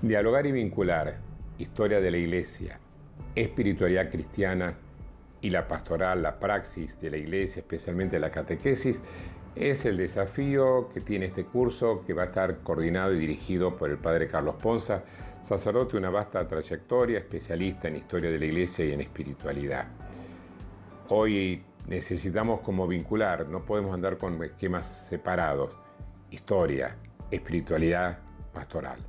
Dialogar y vincular historia de la Iglesia, espiritualidad cristiana y la pastoral, la praxis de la Iglesia, especialmente la catequesis, es el desafío que tiene este curso, que va a estar coordinado y dirigido por el Padre Carlos Ponza, sacerdote de una vasta trayectoria, especialista en historia de la Iglesia y en espiritualidad. Hoy necesitamos como vincular, no podemos andar con esquemas separados, historia, espiritualidad, pastoral.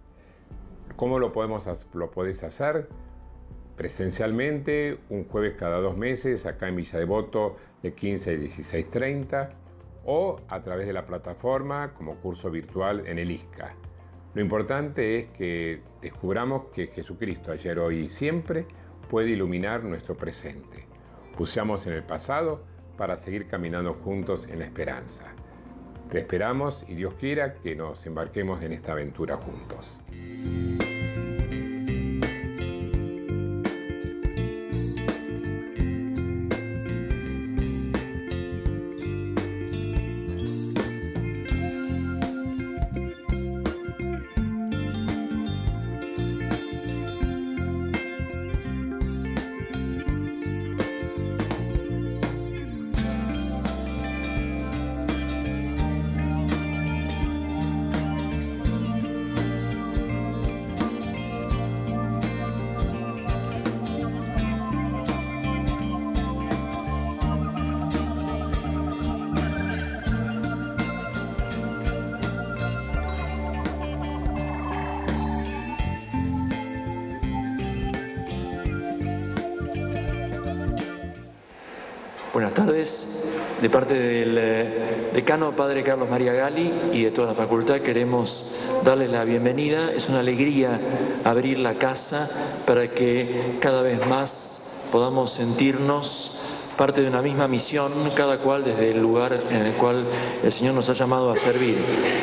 ¿Cómo lo podés hacer? Presencialmente, un jueves cada 2 meses, acá en Villa Devoto, de 15 a 16:30, o a través de la plataforma como curso virtual en el ISCA. Lo importante es que descubramos que Jesucristo, ayer, hoy y siempre, puede iluminar nuestro presente. Buceamos en el pasado para seguir caminando juntos en la esperanza. Te esperamos y Dios quiera que nos embarquemos en esta aventura juntos. Buenas tardes. De parte del decano Padre Carlos María Gali y de toda la facultad queremos darles la bienvenida. Es una alegría abrir la casa para que cada vez más podamos sentirnos parte de una misma misión, cada cual desde el lugar en el cual el Señor nos ha llamado a servir.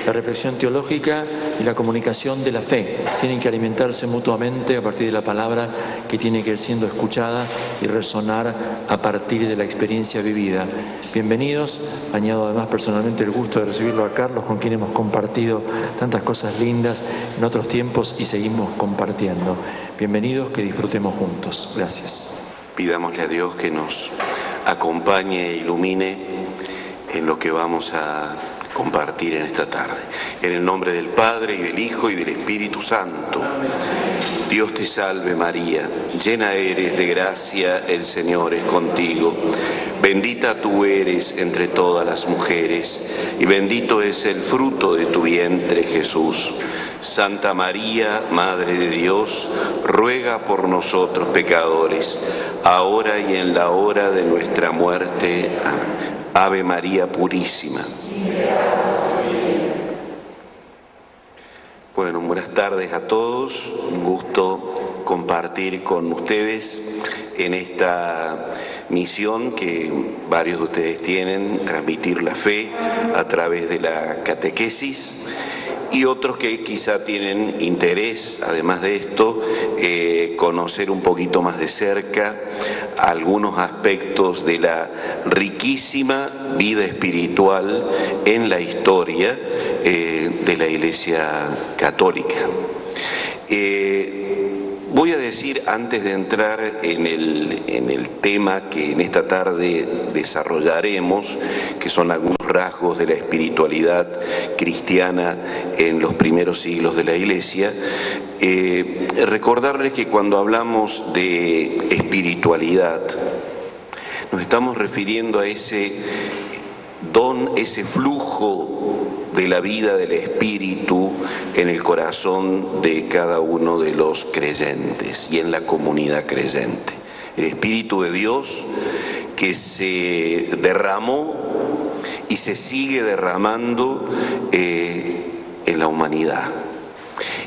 La reflexión teológica y la comunicación de la fe tienen que alimentarse mutuamente a partir de la palabra que tiene que ir siendo escuchada y resonar a partir de la experiencia vivida. Bienvenidos. Añado además personalmente el gusto de recibirlo a Carlos, con quien hemos compartido tantas cosas lindas en otros tiempos y seguimos compartiendo. Bienvenidos, que disfrutemos juntos. Gracias. Pidámosle a Dios que nos acompañe e ilumine en lo que vamos a compartir en esta tarde. En el nombre del Padre, y del Hijo, y del Espíritu Santo. Dios te salve María, llena eres de gracia, el Señor es contigo. Bendita tú eres entre todas las mujeres, y bendito es el fruto de tu vientre, Jesús. Santa María, Madre de Dios, ruega por nosotros pecadores, ahora y en la hora de nuestra muerte. Amén. Ave María Purísima. Bueno, buenas tardes a todos. Un gusto compartir con ustedes en esta misión que varios de ustedes tienen, transmitir la fe a través de la catequesis. Y otros que quizá tienen interés, además de esto, conocer un poquito más de cerca algunos aspectos de la riquísima vida espiritual en la historia de la Iglesia Católica. Voy a decir, antes de entrar en el tema que en esta tarde desarrollaremos, que son algunos rasgos de la espiritualidad cristiana en los primeros siglos de la Iglesia, recordarles que cuando hablamos de espiritualidad, nos estamos refiriendo a ese don, ese flujo de la vida del Espíritu en el corazón de cada uno de los creyentes y en la comunidad creyente. El Espíritu de Dios que se derramó y se sigue derramando en la humanidad.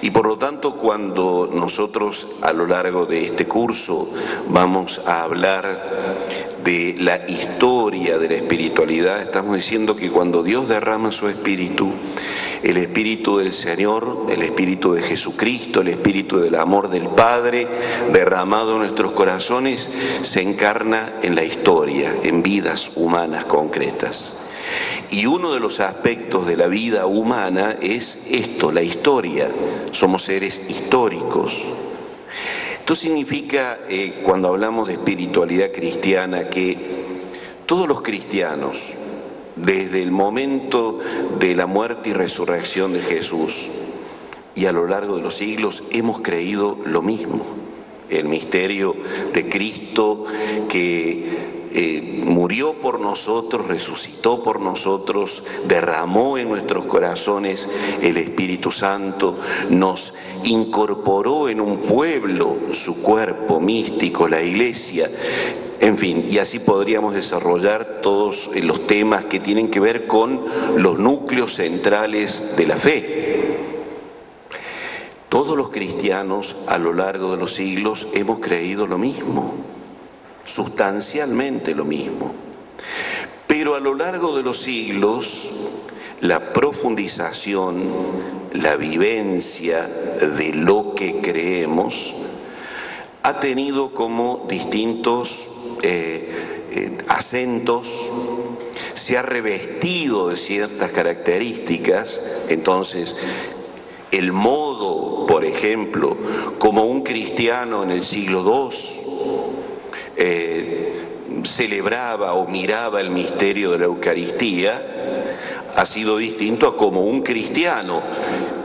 Y por lo tanto, cuando nosotros a lo largo de este curso vamos a hablar de la historia de la espiritualidad, estamos diciendo que cuando Dios derrama su Espíritu, el Espíritu del Señor, el Espíritu de Jesucristo, el Espíritu del amor del Padre derramado en nuestros corazones, se encarna en la historia, en vidas humanas concretas. Y uno de los aspectos de la vida humana es esto, la historia. Somos seres históricos. Esto significa, cuando hablamos de espiritualidad cristiana, que todos los cristianos, desde el momento de la muerte y resurrección de Jesús y a lo largo de los siglos, hemos creído lo mismo. El misterio de Cristo que murió por nosotros, resucitó por nosotros, derramó en nuestros corazones el Espíritu Santo, nos incorporó en un pueblo, su cuerpo místico, la Iglesia. En fin, y así podríamos desarrollar todos los temas que tienen que ver con los núcleos centrales de la fe. Todos los cristianos a lo largo de los siglos hemos creído lo mismo, sustancialmente lo mismo. Pero a lo largo de los siglos, la profundización, la vivencia de lo que creemos, ha tenido como distintos acentos, se ha revestido de ciertas características. Entonces, el modo, por ejemplo, como un cristiano en el siglo II celebraba o miraba el misterio de la Eucaristía, ha sido distinto a como un cristiano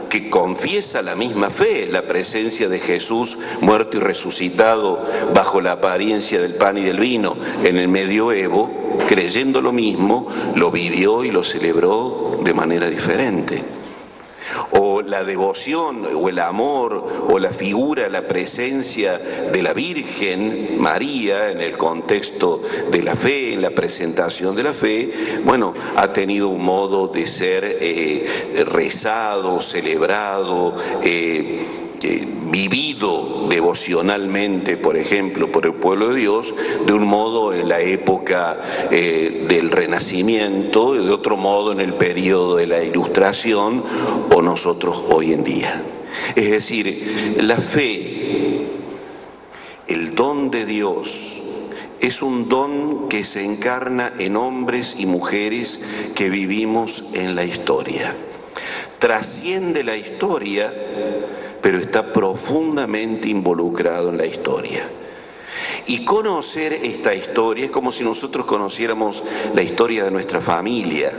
que confiesa la misma fe, la presencia de Jesús muerto y resucitado bajo la apariencia del pan y del vino en el medioevo, creyendo lo mismo, lo vivió y lo celebró de manera diferente. O la devoción, o el amor, o la figura, la presencia de la Virgen María en el contexto de la fe, en la presentación de la fe, bueno, ha tenido un modo de ser rezado, celebrado, vivido devocionalmente, por ejemplo, por el pueblo de Dios, de un modo en la época del Renacimiento, y de otro modo en el periodo de la Ilustración, o nosotros hoy en día. Es decir, la fe, el don de Dios, es un don que se encarna en hombres y mujeres que vivimos en la historia. Trasciende la historia, pero está profundamente involucrado en la historia. Y conocer esta historia es como si nosotros conociéramos la historia de nuestra familia.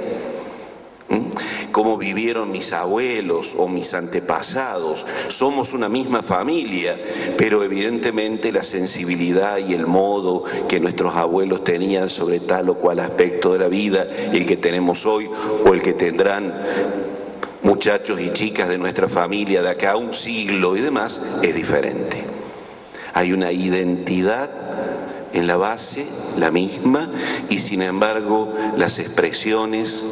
Cómo vivieron mis abuelos o mis antepasados. Somos una misma familia, pero evidentemente la sensibilidad y el modo que nuestros abuelos tenían sobre tal o cual aspecto de la vida, el que tenemos hoy o el que tendrán muchachos y chicas de nuestra familia de acá a un siglo y demás, es diferente. Hay una identidad en la base, la misma, y sin embargo las expresiones,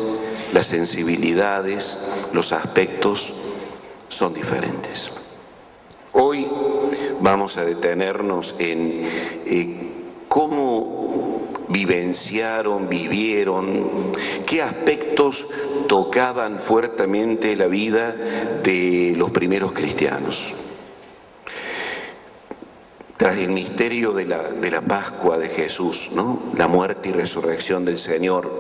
las sensibilidades, los aspectos son diferentes. Hoy vamos a detenernos en cómo vivenciaron, vivieron, qué aspectos tocaban fuertemente la vida de los primeros cristianos. Tras el misterio de la Pascua de Jesús, ¿no? La muerte y resurrección del Señor,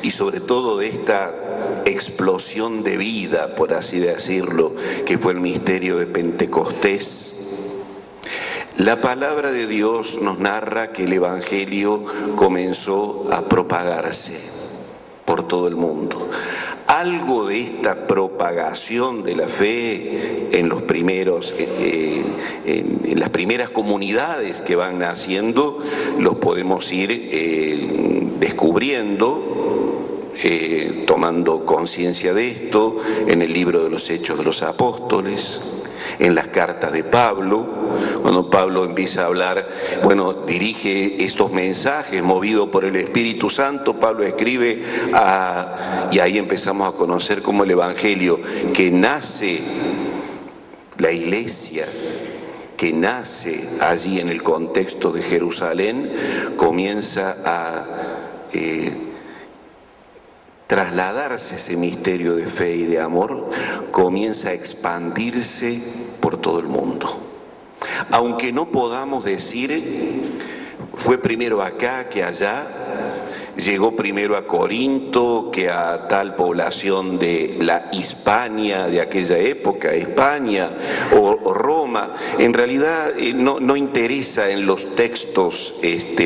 y sobre todo de esta explosión de vida, por así decirlo, que fue el misterio de Pentecostés, la palabra de Dios nos narra que el Evangelio comenzó a propagarse por todo el mundo. Algo de esta propagación de la fe en los primeros, en las primeras comunidades que van naciendo, los podemos ir descubriendo, tomando conciencia de esto en el libro de los Hechos de los Apóstoles, en las cartas de Pablo. Cuando Pablo empieza a hablar, bueno, dirige estos mensajes movido por el Espíritu Santo, Pablo escribe y ahí empezamos a conocer cómo el Evangelio, que nace la iglesia, que nace allí en el contexto de Jerusalén, comienza a trasladarse ese misterio de fe y de amor, comienza a expandirse por todo el mundo. Aunque no podamos decir fue primero acá que allá, llegó primero a Corinto que a tal población de la Hispania de aquella época, España o Roma. En realidad no interesa en los textos,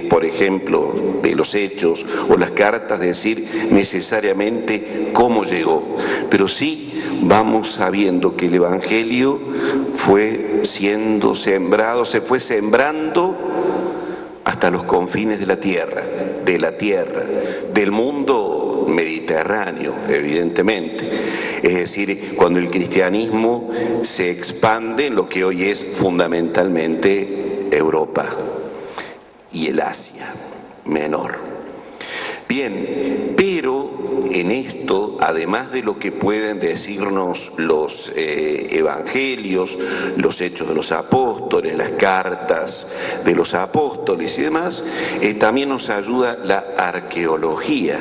por ejemplo, de los Hechos o las cartas decir necesariamente cómo llegó, pero sí vamos sabiendo que el Evangelio fue siendo sembrado, se fue sembrando hasta los confines de la tierra, del mundo mediterráneo, evidentemente. Es decir, cuando el cristianismo se expande en lo que hoy es fundamentalmente Europa y el Asia Menor. Bien, pero en esto, además de lo que pueden decirnos los evangelios, los hechos de los apóstoles, las cartas de los apóstoles y demás, también nos ayuda la arqueología.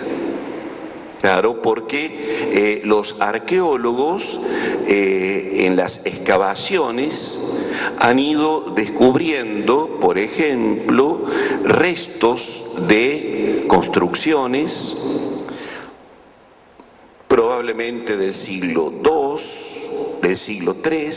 Claro, porque los arqueólogos en las excavaciones han ido descubriendo, por ejemplo, restos de construcciones probablemente del siglo II, del siglo III,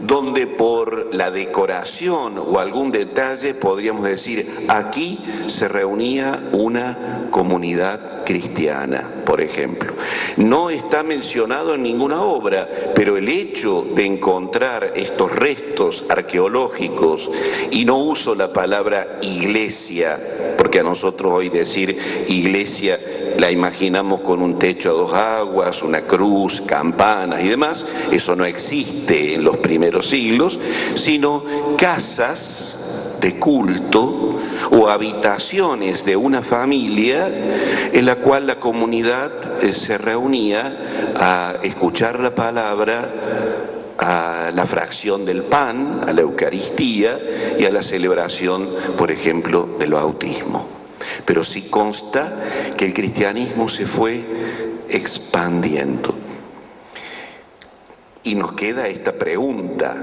donde por la decoración o algún detalle podríamos decir, aquí se reunía una comunidad cristiana, por ejemplo. No está mencionado en ninguna obra, pero el hecho de encontrar estos restos arqueológicos, y no uso la palabra iglesia, porque a nosotros hoy decir iglesia la imaginamos con un techo a dos aguas, una cruz, campanas y demás, eso no existe en los primeros siglos, sino casas de culto o habitaciones de una familia en la cual la comunidad se reunía a escuchar la palabra, a la fracción del pan, a la Eucaristía y a la celebración, por ejemplo, del bautismo. Pero sí consta que el cristianismo se fue expandiendo. Y nos queda esta pregunta: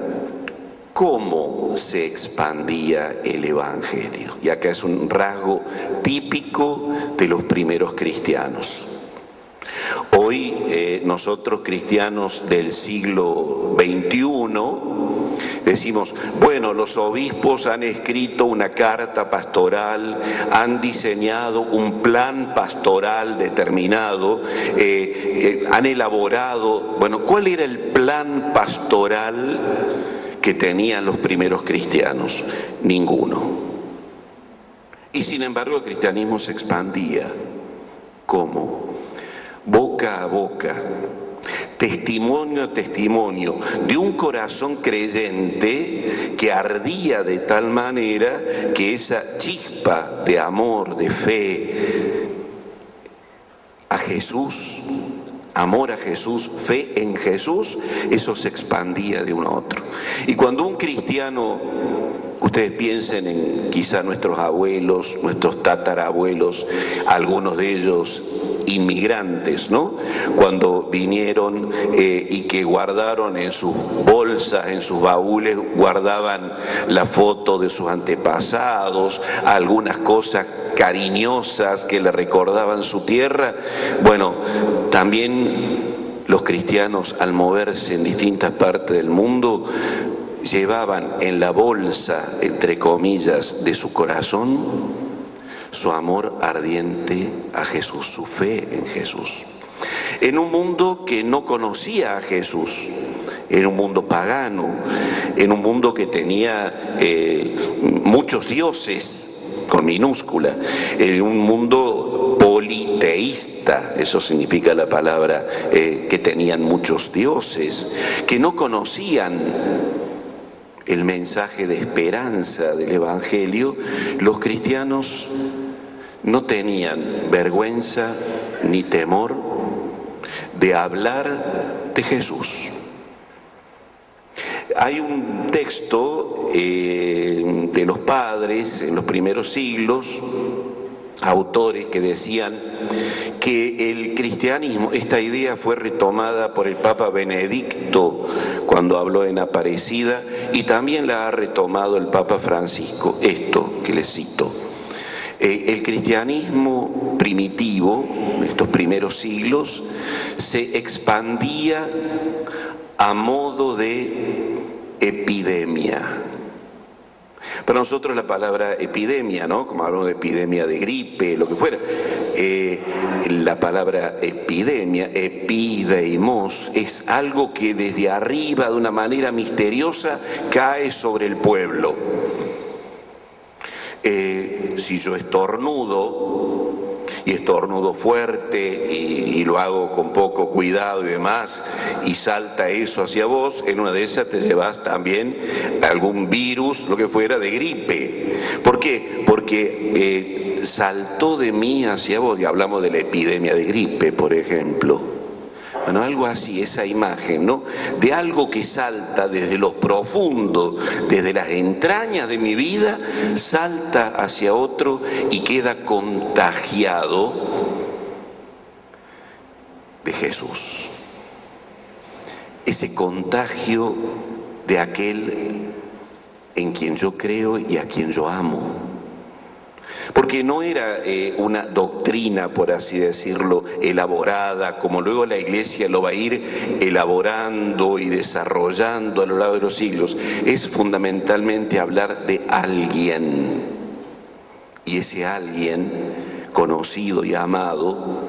¿cómo se expandía el Evangelio? Y acá es un rasgo típico de los primeros cristianos. Hoy nosotros cristianos del siglo XXI decimos, bueno, los obispos han escrito una carta pastoral, han diseñado un plan pastoral determinado, han elaborado, bueno, ¿cuál era el plan pastoral que tenían los primeros cristianos? Ninguno. Y sin embargo el cristianismo se expandía. ¿Cómo? Boca a boca, testimonio a testimonio, de un corazón creyente que ardía de tal manera que esa chispa de amor, de fe a Jesús, amor a Jesús, fe en Jesús, eso se expandía de uno a otro. Y cuando un cristiano, ustedes piensen en quizá nuestros abuelos, nuestros tatarabuelos, algunos de ellos inmigrantes, ¿no? Cuando vinieron y que guardaron en sus bolsas, en sus baúles, guardaban la foto de sus antepasados, algunas cosas cariñosas que le recordaban su tierra. Bueno, también los cristianos, al moverse en distintas partes del mundo, llevaban en la bolsa, entre comillas, de su corazón, su amor ardiente a Jesús, su fe en Jesús. En un mundo que no conocía a Jesús, en un mundo pagano, en un mundo que tenía muchos dioses, con minúscula, en un mundo politeísta, eso significa la palabra, que tenían muchos dioses, que no conocían el mensaje de esperanza del Evangelio. Los cristianos no tenían vergüenza ni temor de hablar de Jesús. Hay un texto de los padres en los primeros siglos, autores que decían que el cristianismo, esta idea fue retomada por el Papa Benedicto cuando habló en Aparecida, y también la ha retomado el Papa Francisco, esto que les cito. El cristianismo primitivo, en estos primeros siglos, se expandía a modo de epidemia. Para nosotros la palabra epidemia, ¿no? Como hablamos de epidemia de gripe, lo que fuera, la palabra epidemia, epideimos, es algo que desde arriba, de una manera misteriosa, cae sobre el pueblo. Si yo estornudo, y estornudo fuerte, y lo hago con poco cuidado y demás, y salta eso hacia vos, en una de esas te llevas también algún virus, lo que fuera, de gripe. ¿Por qué? Porque saltó de mí hacia vos, y hablamos de la epidemia de gripe, por ejemplo. Bueno, algo así, esa imagen, ¿no? De algo que salta desde lo profundo, desde las entrañas de mi vida, salta hacia otro y queda contagiado de Jesús. Ese contagio de aquel en quien yo creo y a quien yo amo. Porque no era una doctrina, por así decirlo, elaborada, como luego la Iglesia lo va a ir elaborando y desarrollando a lo largo de los siglos. Es fundamentalmente hablar de alguien. Y ese alguien, conocido y amado,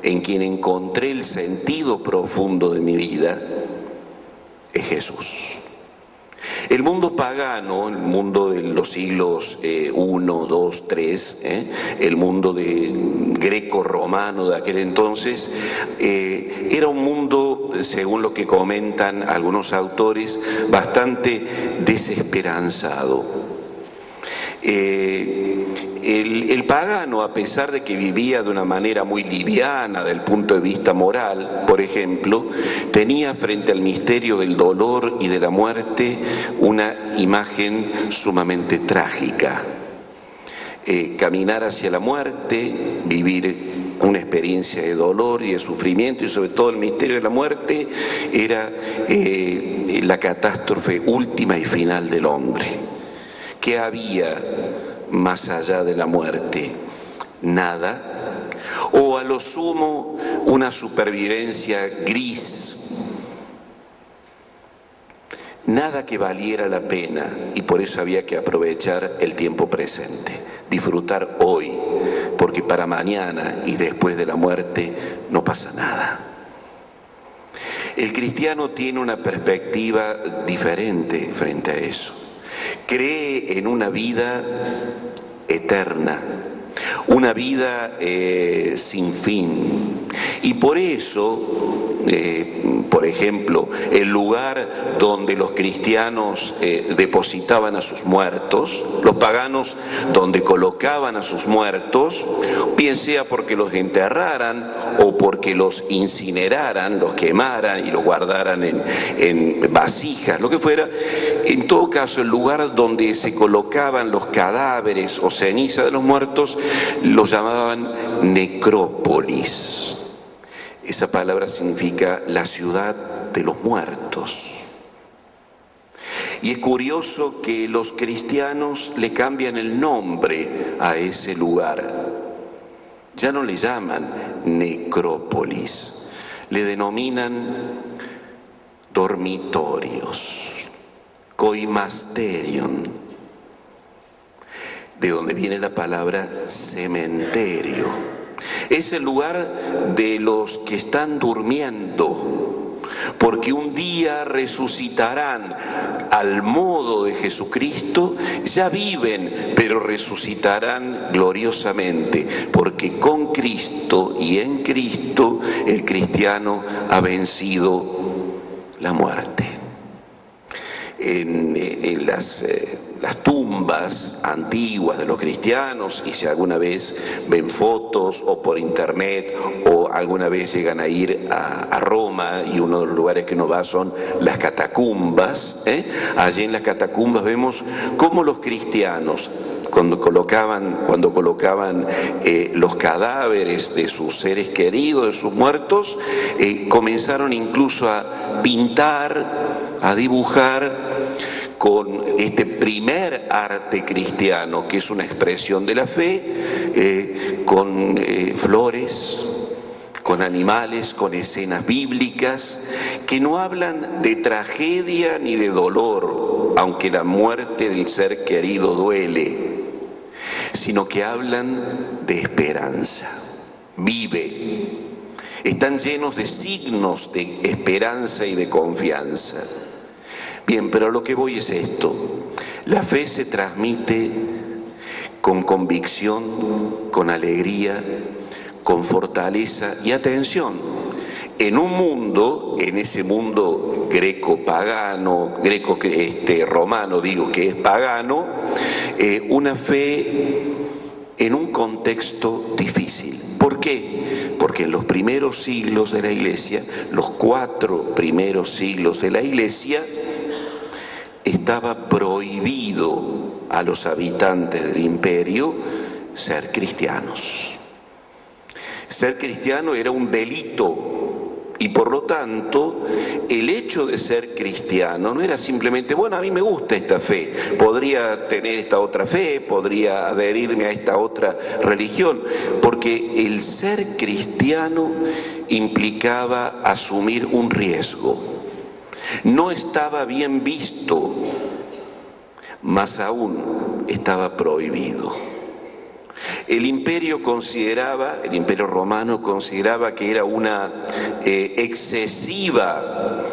en quien encontré el sentido profundo de mi vida, es Jesús. El mundo pagano, el mundo de los siglos 1, 2, 3, el mundo greco-romano de aquel entonces, era un mundo, según lo que comentan algunos autores, bastante desesperanzado. El pagano, a pesar de que vivía de una manera muy liviana del punto de vista moral, por ejemplo, tenía frente al misterio del dolor y de la muerte una imagen sumamente trágica. Caminar hacia la muerte, vivir una experiencia de dolor y de sufrimiento, y sobre todo el misterio de la muerte, era la catástrofe última y final del hombre. ¿Qué había más allá de la muerte? Nada, o a lo sumo una supervivencia gris, nada que valiera la pena, y por eso había que aprovechar el tiempo presente, disfrutar hoy, porque para mañana y después de la muerte no pasa nada. El cristiano tiene una perspectiva diferente frente a eso. Cree en una vida eterna, una vida sin fin. Y por eso, por ejemplo, el lugar donde los cristianos depositaban a sus muertos, los paganos donde colocaban a sus muertos, bien sea porque los enterraran o porque los incineraran, los quemaran y los guardaran en vasijas, lo que fuera, en todo caso el lugar donde se colocaban los cadáveres o ceniza de los muertos, los llamaban necrópolis. Esa palabra significa la ciudad de los muertos. Y es curioso que los cristianos le cambian el nombre a ese lugar. Ya no le llaman necrópolis, le denominan dormitorios, koimasterion, de donde viene la palabra cementerio. Es el lugar de los que están durmiendo, porque un día resucitarán al modo de Jesucristo. Ya viven, pero resucitarán gloriosamente, porque con Cristo y en Cristo el cristiano ha vencido la muerte. En las tumbas antiguas de los cristianos, y si alguna vez ven fotos o por internet o alguna vez llegan a ir a Roma, y uno de los lugares que uno va son las catacumbas, allí en las catacumbas vemos cómo los cristianos, cuando colocaban los cadáveres de sus seres queridos, de sus muertos, comenzaron incluso a pintar, a dibujar con este primer arte cristiano, que es una expresión de la fe, con flores, con animales, con escenas bíblicas, que no hablan de tragedia ni de dolor, aunque la muerte del ser querido duele, sino que hablan de esperanza. Vive. Están llenos de signos de esperanza y de confianza. Bien, pero a lo que voy es esto. La fe se transmite con convicción, con alegría, con fortaleza y atención. En un mundo, en ese mundo greco-pagano, romano digo que es pagano, una fe en un contexto difícil. ¿Por qué? Porque en los primeros siglos de la Iglesia, los 4 primeros siglos de la Iglesia, estaba prohibido a los habitantes del imperio ser cristianos. Ser cristiano era un delito. Y por lo tanto, el hecho de ser cristiano no era simplemente, bueno, a mí me gusta esta fe, podría tener esta otra fe, podría adherirme a esta otra religión, porque el ser cristiano implicaba asumir un riesgo. No estaba bien visto, más aún estaba prohibido. El imperio romano consideraba que era una excesiva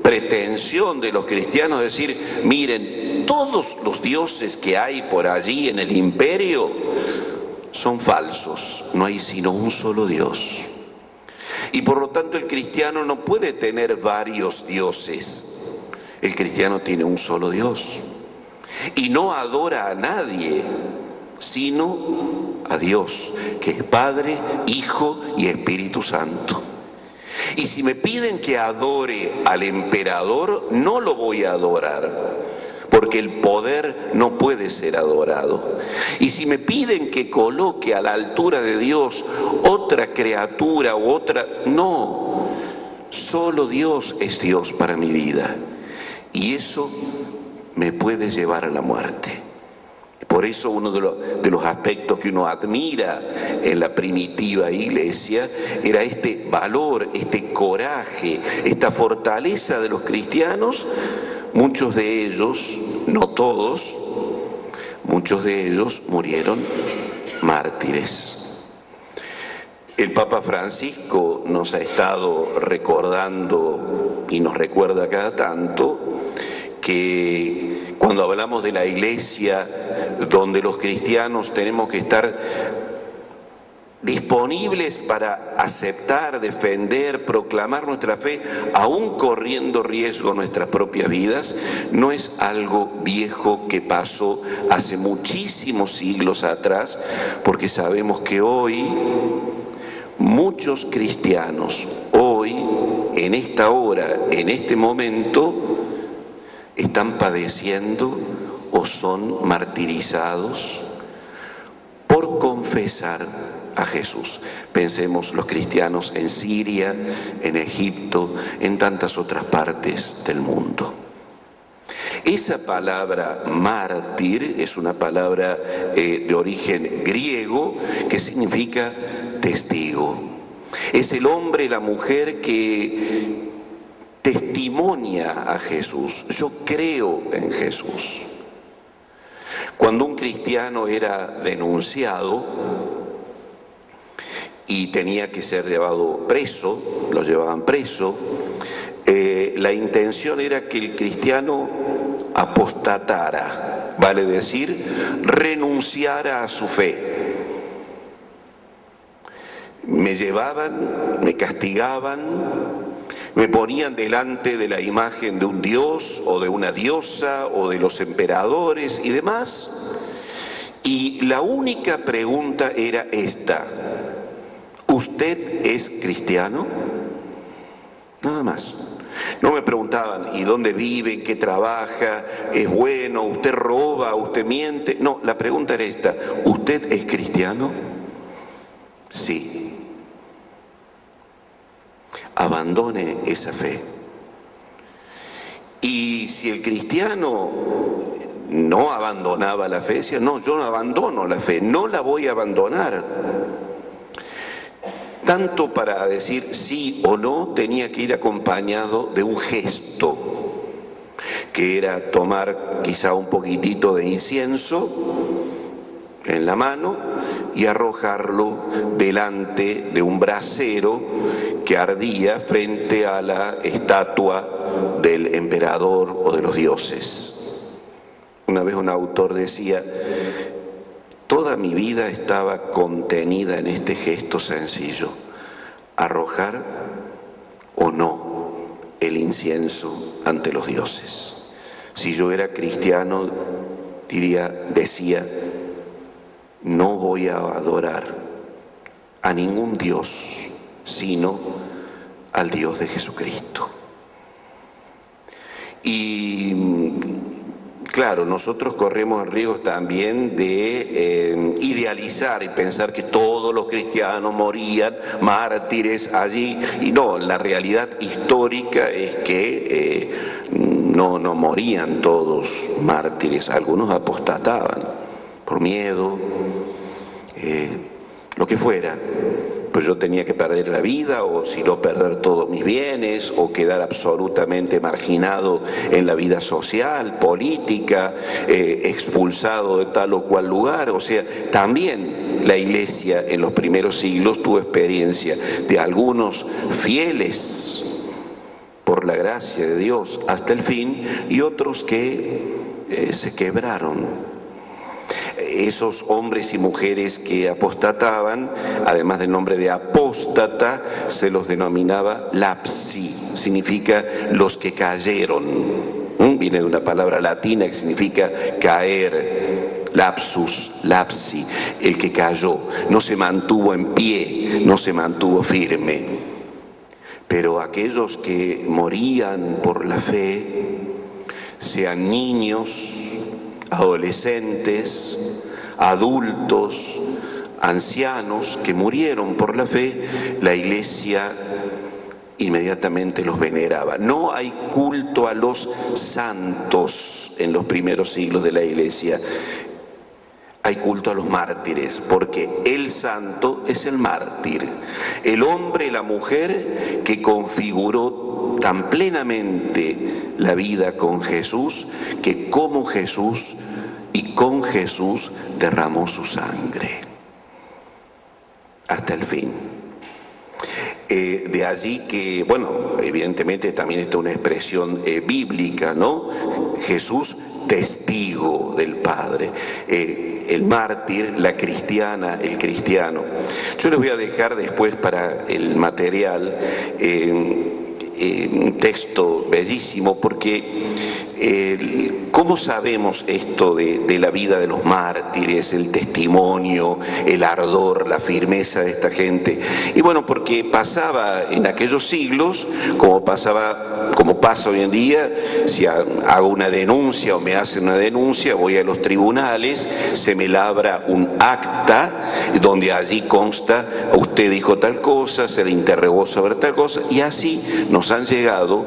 pretensión de los cristianos decir, miren, todos los dioses que hay por allí en el imperio son falsos, no hay sino un solo Dios. Y por lo tanto el cristiano no puede tener varios dioses, el cristiano tiene un solo Dios y no adora a nadie, sino a Dios, que es Padre, Hijo y Espíritu Santo. Y si me piden que adore al emperador, no lo voy a adorar, porque el poder no puede ser adorado. Y si me piden que coloque a la altura de Dios otra criatura u otra, no, solo Dios es Dios para mi vida. Y eso me puede llevar a la muerte. Por eso uno de los aspectos que uno admira en la primitiva iglesia era este valor, este coraje, esta fortaleza de los cristianos. Muchos de ellos, no todos, muchos de ellos murieron mártires. El Papa Francisco nos ha estado recordando y nos recuerda cada tanto que cuando hablamos de la iglesia, donde los cristianos tenemos que estar disponibles para aceptar, defender, proclamar nuestra fe, aún corriendo riesgo nuestras propias vidas, no es algo viejo que pasó hace muchísimos siglos atrás, porque sabemos que hoy muchos cristianos, hoy, en esta hora, en este momento, están padeciendo o son martirizados por confesar a Jesús. Pensemos los cristianos en Siria, en Egipto, en tantas otras partes del mundo. Esa palabra mártir es una palabra de origen griego que significa testigo. Es el hombre, la mujer que testimonia a Jesús. Yo creo en Jesús. Cuando un cristiano era denunciado y tenía que ser llevado preso, lo llevaban preso, la intención era que el cristiano apostatara, vale decir, renunciara a su fe. Me llevaban, me castigaban, me ponían delante de la imagen de un dios o de una diosa o de los emperadores y demás, y la única pregunta era esta: ¿usted es cristiano? Nada más. No me preguntaban, ¿y dónde vive? ¿En qué trabaja? ¿Es bueno? ¿Usted roba? ¿Usted miente? No, la pregunta era esta: ¿usted es cristiano? Sí. Abandone esa fe. Y si el cristiano no abandonaba la fe, decía, no, yo no abandono la fe, no la voy a abandonar. Tanto para decir sí o no, tenía que ir acompañado de un gesto, que era tomar quizá un poquitito de incienso en la mano y arrojarlo delante de un brasero que ardía frente a la estatua del emperador o de los dioses. Una vez un autor decía, toda mi vida estaba contenida en este gesto sencillo, arrojar o no el incienso ante los dioses. Si yo era cristiano, decía, no voy a adorar a ningún Dios, sino al Dios de Jesucristo. Y claro, nosotros corremos el riesgo también de idealizar y pensar que todos los cristianos morían mártires allí, y no, la realidad histórica es que no morían todos mártires, algunos apostataban por miedo, lo que fuera. Pues yo tenía que perder la vida, o si no perder todos mis bienes, o quedar absolutamente marginado en la vida social, política, expulsado de tal o cual lugar. O sea, también la Iglesia en los primeros siglos tuvo experiencia de algunos fieles por la gracia de Dios hasta el fin, y otros que se quebraron. Esos hombres y mujeres que apostataban, además del nombre de apóstata, se los denominaba lapsi, significa los que cayeron. Viene de una palabra latina que significa caer, lapsus, lapsi, el que cayó, no se mantuvo en pie, no se mantuvo firme. Pero aquellos que morían por la fe, sean niños, adolescentes, adultos, ancianos que murieron por la fe, la Iglesia inmediatamente los veneraba. No hay culto a los santos en los primeros siglos de la Iglesia. Hay culto a los mártires, porque el santo es el mártir. El hombre y la mujer que configuró tan plenamente la vida con Jesús, que como Jesús y con Jesús derramó su sangre hasta el fin. De allí que, bueno, evidentemente también está una expresión bíblica, ¿no? Jesús, testigo del Padre. El mártir, la cristiana, el cristiano. Yo les voy a dejar después para el material un texto bellísimo, porque ¿cómo sabemos esto de la vida de los mártires, el testimonio, el ardor, la firmeza de esta gente? Y bueno, porque pasaba en aquellos siglos, como pasa hoy en día, si hago una denuncia o me hacen una denuncia, voy a los tribunales, se me labra un acta donde allí consta, usted dijo tal cosa, se le interrogó sobre tal cosa, y así nos han llegado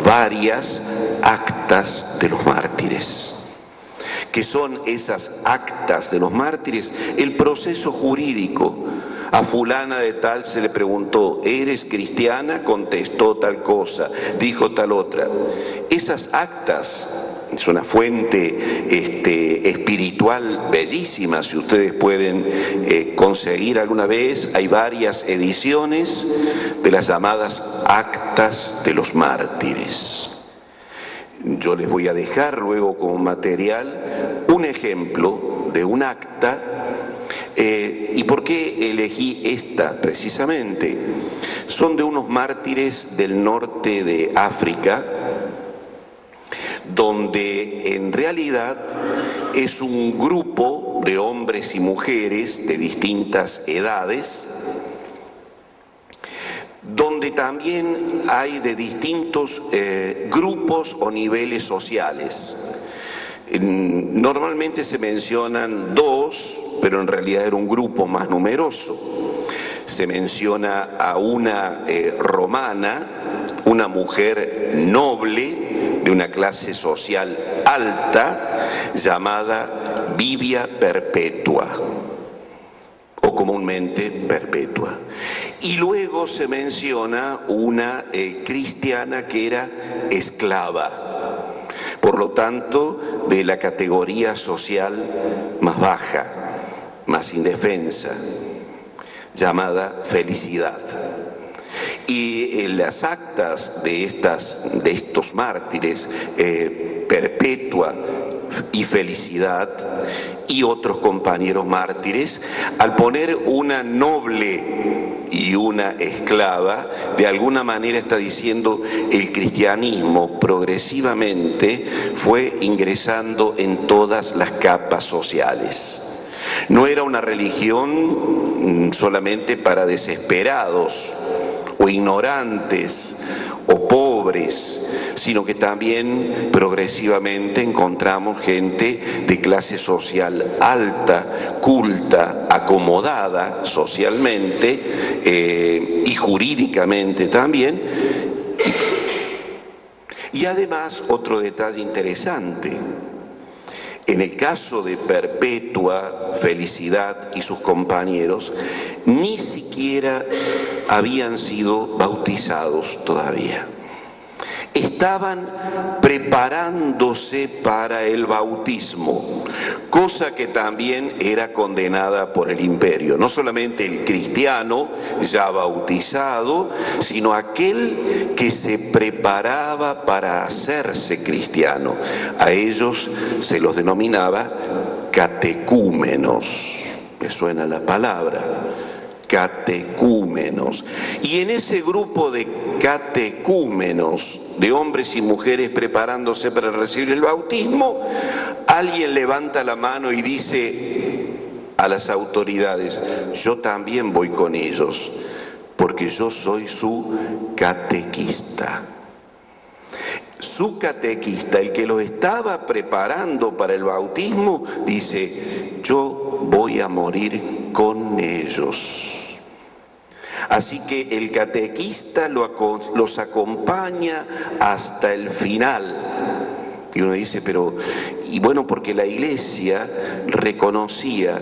varias actas de los mártires. ¿Qué son esas actas de los mártires? El proceso jurídico. A fulana de tal se le preguntó, ¿eres cristiana? Contestó tal cosa, dijo tal otra. Esas actas, es una fuente espiritual bellísima, si ustedes pueden conseguir alguna vez, hay varias ediciones de las llamadas actas de los mártires. Yo les voy a dejar luego como material un ejemplo de un acta. ¿Y por qué elegí esta precisamente? Son de unos mártires del norte de África, donde en realidad es un grupo de hombres y mujeres de distintas edades, donde también hay de distintos grupos o niveles sociales. Normalmente se mencionan dos, pero en realidad era un grupo más numeroso. Se menciona a una romana, una mujer noble de de una clase social alta llamada Vivia Perpetua, o comúnmente Perpetua. Y luego se menciona una cristiana que era esclava, por lo tanto de la categoría social más baja, más indefensa, llamada Felicidad. Y en las actas de estos mártires, Perpetua y Felicidad y otros compañeros mártires, al poner una noble y una esclava, de alguna manera está diciendo el cristianismo progresivamente fue ingresando en todas las capas sociales. No era una religión solamente para desesperados o ignorantes o pobres, sino que también progresivamente encontramos gente de clase social alta, culta, acomodada socialmente y jurídicamente también. Y además, otro detalle interesante: en el caso de Perpetua, Felicidad y sus compañeros, ni siquiera habían sido bautizados todavía. Estaban preparándose para el bautismo, cosa que también era condenada por el imperio. No solamente el cristiano ya bautizado, sino aquel que se preparaba para hacerse cristiano. A ellos se los denominaba catecúmenos. ¿Me suena la palabra? Catecúmenos. Y en ese grupo de catecúmenos, de hombres y mujeres preparándose para recibir el bautismo, alguien levanta la mano y dice a las autoridades: yo también voy con ellos, porque yo soy su catequista. Su catequista, el que los estaba preparando para el bautismo, dice: yo voy a morir con ellos. Así que el catequista los acompaña hasta el final. Y uno dice, pero, y bueno, porque la Iglesia reconocía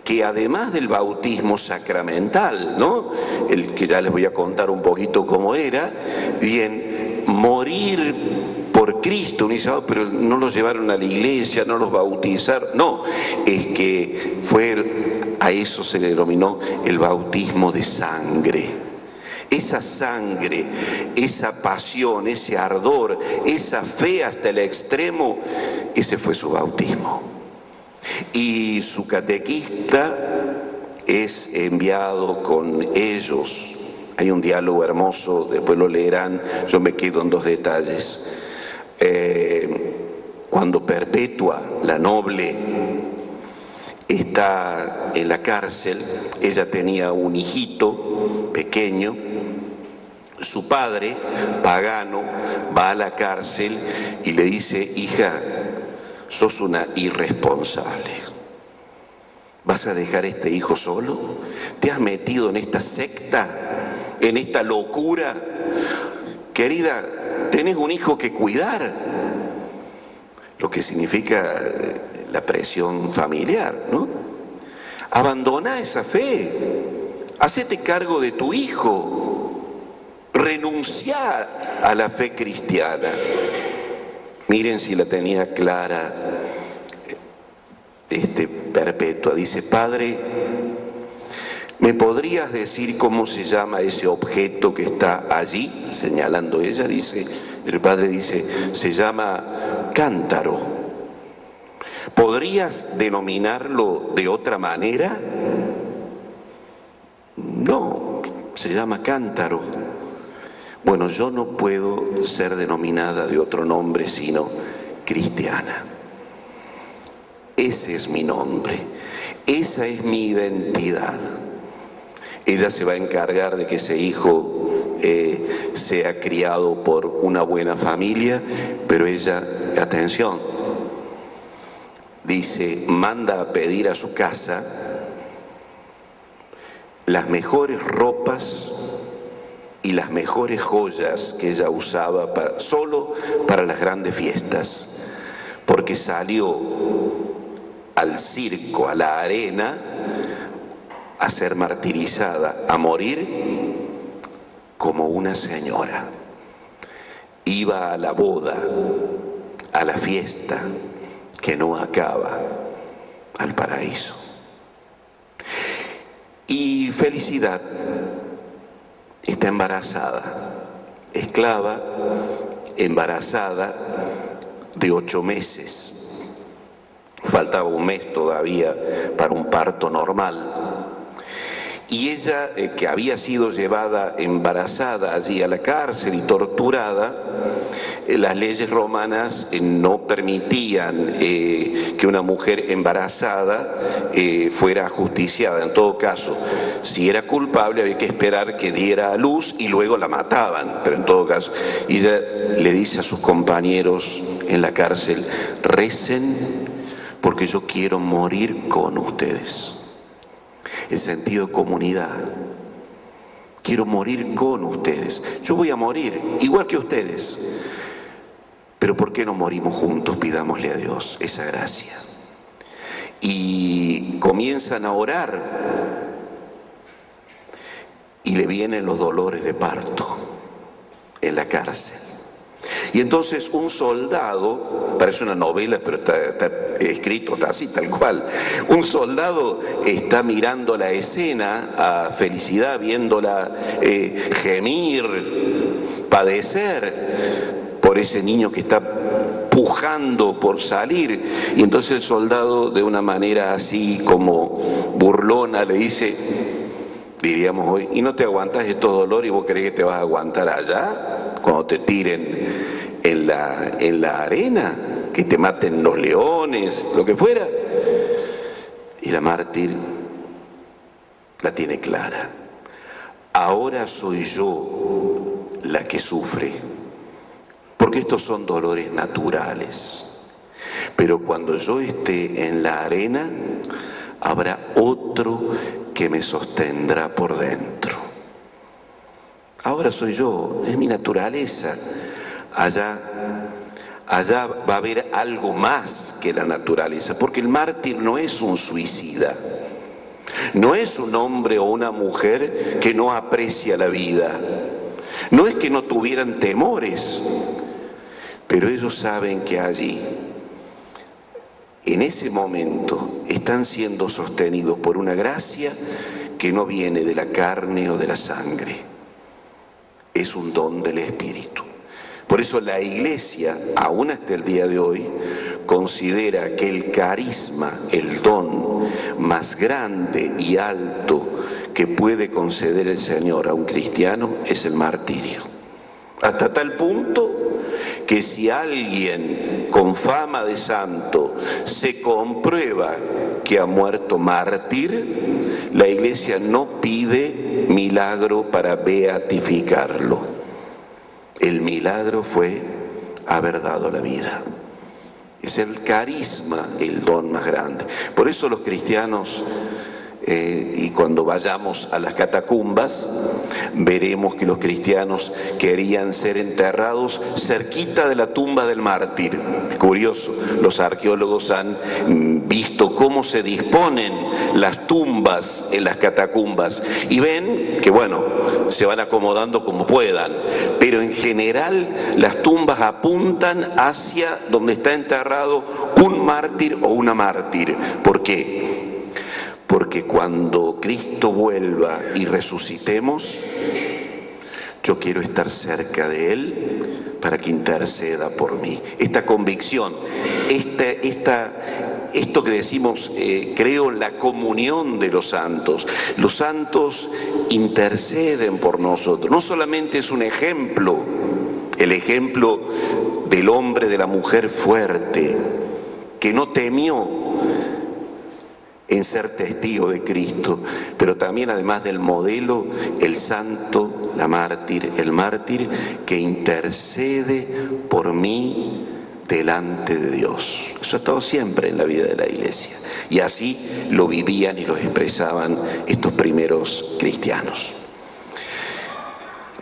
que además del bautismo sacramental, ¿no?, el que ya les voy a contar un poquito cómo era, bien, morir por Cristo, uno dice, pero no los llevaron a la iglesia, no los bautizaron. No, es que a eso se le denominó el bautismo de sangre. Esa sangre, esa pasión, ese ardor, esa fe hasta el extremo, ese fue su bautismo. Y su catequista es enviado con ellos. Hay un diálogo hermoso, después lo leerán, yo me quedo en dos detalles. Cuando Perpetua, la noble, está en la cárcel, ella tenía un hijito pequeño, su padre, pagano, va a la cárcel y le dice: hija, sos una irresponsable. ¿Vas a dejar a este hijo solo? ¿Te has metido en esta secta, en esta locura? Querida, tenés un hijo que cuidar, lo que significa la presión familiar, ¿no? Abandona esa fe, hacete cargo de tu hijo, renunciar a la fe cristiana. Miren si la tenía clara Perpetua. Dice: padre, ¿me podrías decir cómo se llama ese objeto que está allí? Señalando ella, dice, el padre dice, se llama cántaro. ¿Podrías denominarlo de otra manera? No, se llama cántaro. Bueno, yo no puedo ser denominada de otro nombre sino cristiana. Ese es mi nombre, esa es mi identidad. Ella se va a encargar de que ese hijo sea criado por una buena familia, pero ella, atención, dice, manda a pedir a su casa las mejores ropas y las mejores joyas que ella usaba solo para las grandes fiestas, porque salió al circo, a la arena, a ser martirizada, a morir como una señora. Iba a la boda, a la fiesta que no acaba, al paraíso. Y Felicidad está embarazada, esclava, embarazada de 8 meses. Faltaba un mes todavía para un parto normal. Y ella, que había sido llevada embarazada allí a la cárcel y torturada, las leyes romanas no permitían que una mujer embarazada fuera ajusticiada. En todo caso, si era culpable había que esperar que diera a luz y luego la mataban. Pero en todo caso, ella le dice a sus compañeros en la cárcel: recen porque yo quiero morir con ustedes. El sentido de comunidad. Quiero morir con ustedes. Yo voy a morir igual que ustedes. Pero ¿por qué no morimos juntos? Pidámosle a Dios esa gracia. Y comienzan a orar y le vienen los dolores de parto en la cárcel. Y entonces un soldado, parece una novela, pero está escrito, está así, tal cual. Un soldado está mirando la escena a Felicidad, viéndola gemir, padecer por ese niño que está pujando por salir. Y entonces el soldado, de una manera así como burlona, le dice, diríamos hoy: ¿y no te aguantas estos dolores y vos crees que te vas a aguantar allá cuando te tiren en la arena, que te maten los leones, lo que fuera? Y la mártir la tiene clara: ahora soy yo la que sufre, porque estos son dolores naturales, pero cuando yo esté en la arena habrá otro que me sostendrá por dentro. Ahora soy yo, es mi naturaleza. Allá va a haber algo más que la naturaleza, porque el mártir no es un suicida, no es un hombre o una mujer que no aprecia la vida, no es que no tuvieran temores, pero ellos saben que allí, en ese momento, están siendo sostenidos por una gracia que no viene de la carne o de la sangre, es un don del Espíritu. Por eso la Iglesia, aún hasta el día de hoy, considera que el carisma, el don más grande y alto que puede conceder el Señor a un cristiano es el martirio. Hasta tal punto que si alguien con fama de santo se comprueba que ha muerto mártir, la Iglesia no pide milagro para beatificarlo. El milagro fue haber dado la vida. Es el carisma, el don más grande. Por eso los cristianos, y cuando vayamos a las catacumbas, veremos que los cristianos querían ser enterrados cerquita de la tumba del mártir. Curioso, los arqueólogos han visto cómo se disponen las tumbas en las catacumbas y ven que, bueno, se van acomodando como puedan, pero en general las tumbas apuntan hacia donde está enterrado un mártir o una mártir. ¿Por qué? Porque cuando Cristo vuelva y resucitemos, yo quiero estar cerca de Él para que interceda por mí. Esta convicción, esto que decimos, creo en la comunión de los santos. Los santos interceden por nosotros. No solamente es un ejemplo, el ejemplo del hombre, de la mujer fuerte, que no temió en ser testigo de Cristo, pero también, además del modelo, el santo, la mártir, el mártir que intercede por mí delante de Dios. Eso ha estado siempre en la vida de la Iglesia, y así lo vivían y lo expresaban estos primeros cristianos.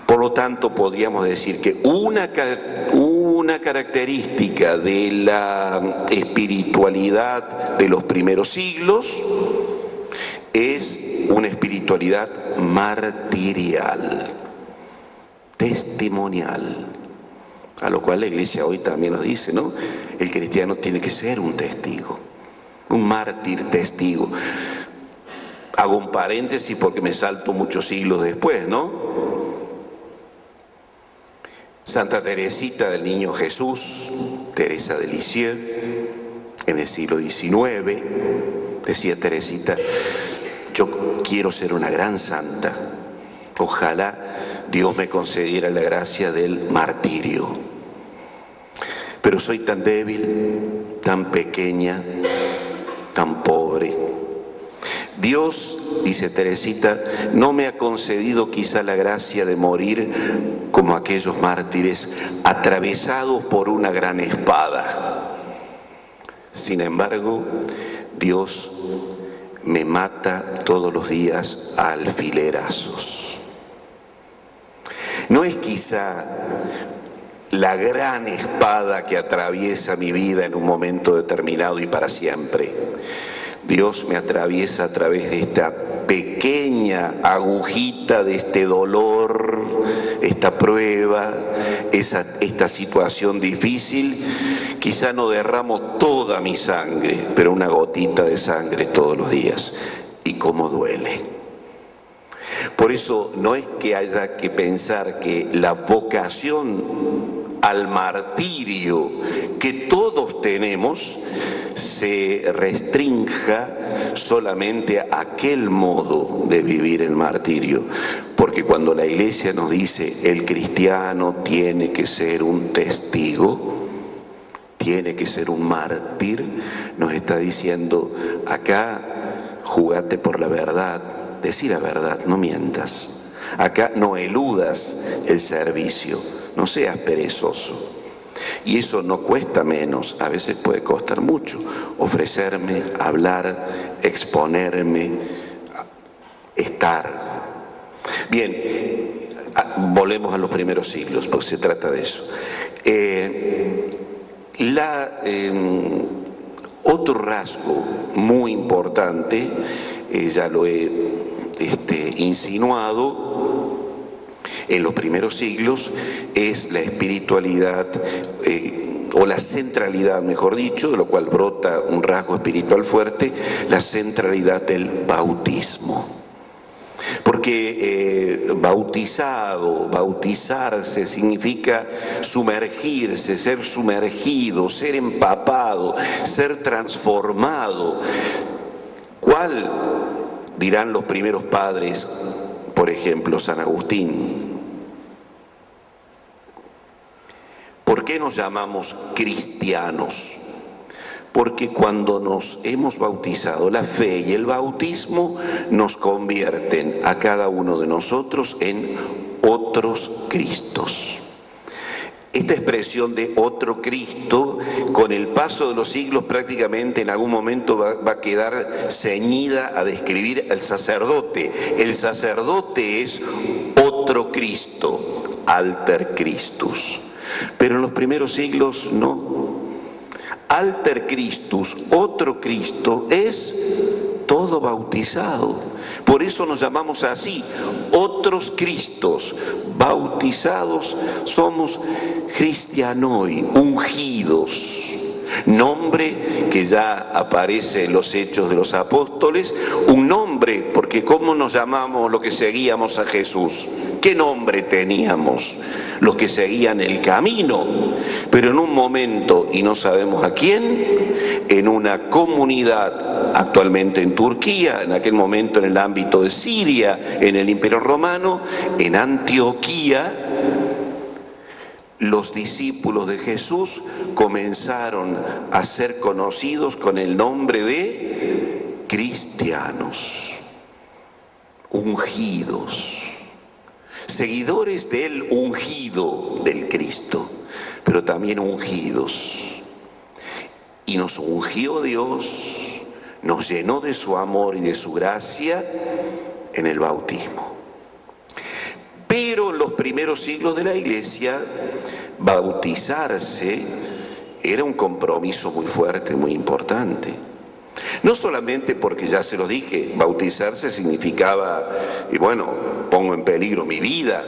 Por lo tanto, podríamos decir que una característica de la espiritualidad de los primeros siglos es una espiritualidad martirial, testimonial, a lo cual la Iglesia hoy también nos dice, ¿no? El cristiano tiene que ser un testigo, un mártir testigo. Hago un paréntesis porque me salto muchos siglos después, ¿no? Santa Teresita del Niño Jesús, Teresa de Lisieux, en el siglo XIX, decía Teresita: yo quiero ser una gran santa, ojalá Dios me concediera la gracia del martirio, pero soy tan débil, tan pequeña, tan pobre. Dios, dice Teresita, no me ha concedido quizá la gracia de morir como aquellos mártires atravesados por una gran espada. Sin embargo, Dios me mata todos los días a alfilerazos. No es quizá la gran espada que atraviesa mi vida en un momento determinado y para siempre. Dios me atraviesa a través de esta pequeña agujita, de este dolor, esta prueba, esta situación difícil. Quizá no derramo toda mi sangre, pero una gotita de sangre todos los días. Y cómo duele. Por eso no es que haya que pensar que la vocación al martirio que todos tenemos se restrinja solamente a aquel modo de vivir el martirio, porque cuando la Iglesia nos dice el cristiano tiene que ser un testigo, tiene que ser un mártir, nos está diciendo acá jugate por la verdad, decí la verdad, no mientas, acá no eludas el servicio, no seas perezoso. Y eso no cuesta menos, a veces puede costar mucho, ofrecerme, hablar, exponerme, estar. Bien, volvemos a los primeros siglos, porque se trata de eso. Otro rasgo muy importante, ya lo he insinuado, en los primeros siglos es la espiritualidad o la centralidad, mejor dicho, de lo cual brota un rasgo espiritual fuerte, la centralidad del bautismo. Porque bautizarse significa sumergirse, ser sumergido, ser empapado, ser transformado. ¿Cuál, dirán los primeros padres, por ejemplo, San Agustín? ¿Por qué nos llamamos cristianos? Porque cuando nos hemos bautizado, la fe y el bautismo nos convierten a cada uno de nosotros en otros Cristos. Esta expresión de otro Cristo, con el paso de los siglos prácticamente en algún momento va a quedar ceñida a describir al sacerdote. El sacerdote es otro Cristo, alter Christus. Pero en los primeros siglos no. Alter Christus, otro Cristo, es todo bautizado. Por eso nos llamamos así, otros Cristos, bautizados, somos Christianoi, ungidos. Nombre que ya aparece en los Hechos de los Apóstoles, un nombre, porque ¿cómo nos llamamos los que seguíamos a Jesús? ¿Qué nombre teníamos? Los que seguían el camino, pero en un momento, y no sabemos a quién, en una comunidad, actualmente en Turquía, en aquel momento en el ámbito de Siria, en el Imperio Romano, en Antioquía, los discípulos de Jesús comenzaron a ser conocidos con el nombre de cristianos, ungidos, seguidores del ungido del Cristo, pero también ungidos. Y nos ungió Dios, nos llenó de su amor y de su gracia en el bautismo. Pero en los primeros siglos de la Iglesia, bautizarse era un compromiso muy fuerte, muy importante. No solamente porque, ya se lo dije, bautizarse significaba, y bueno, pongo en peligro mi vida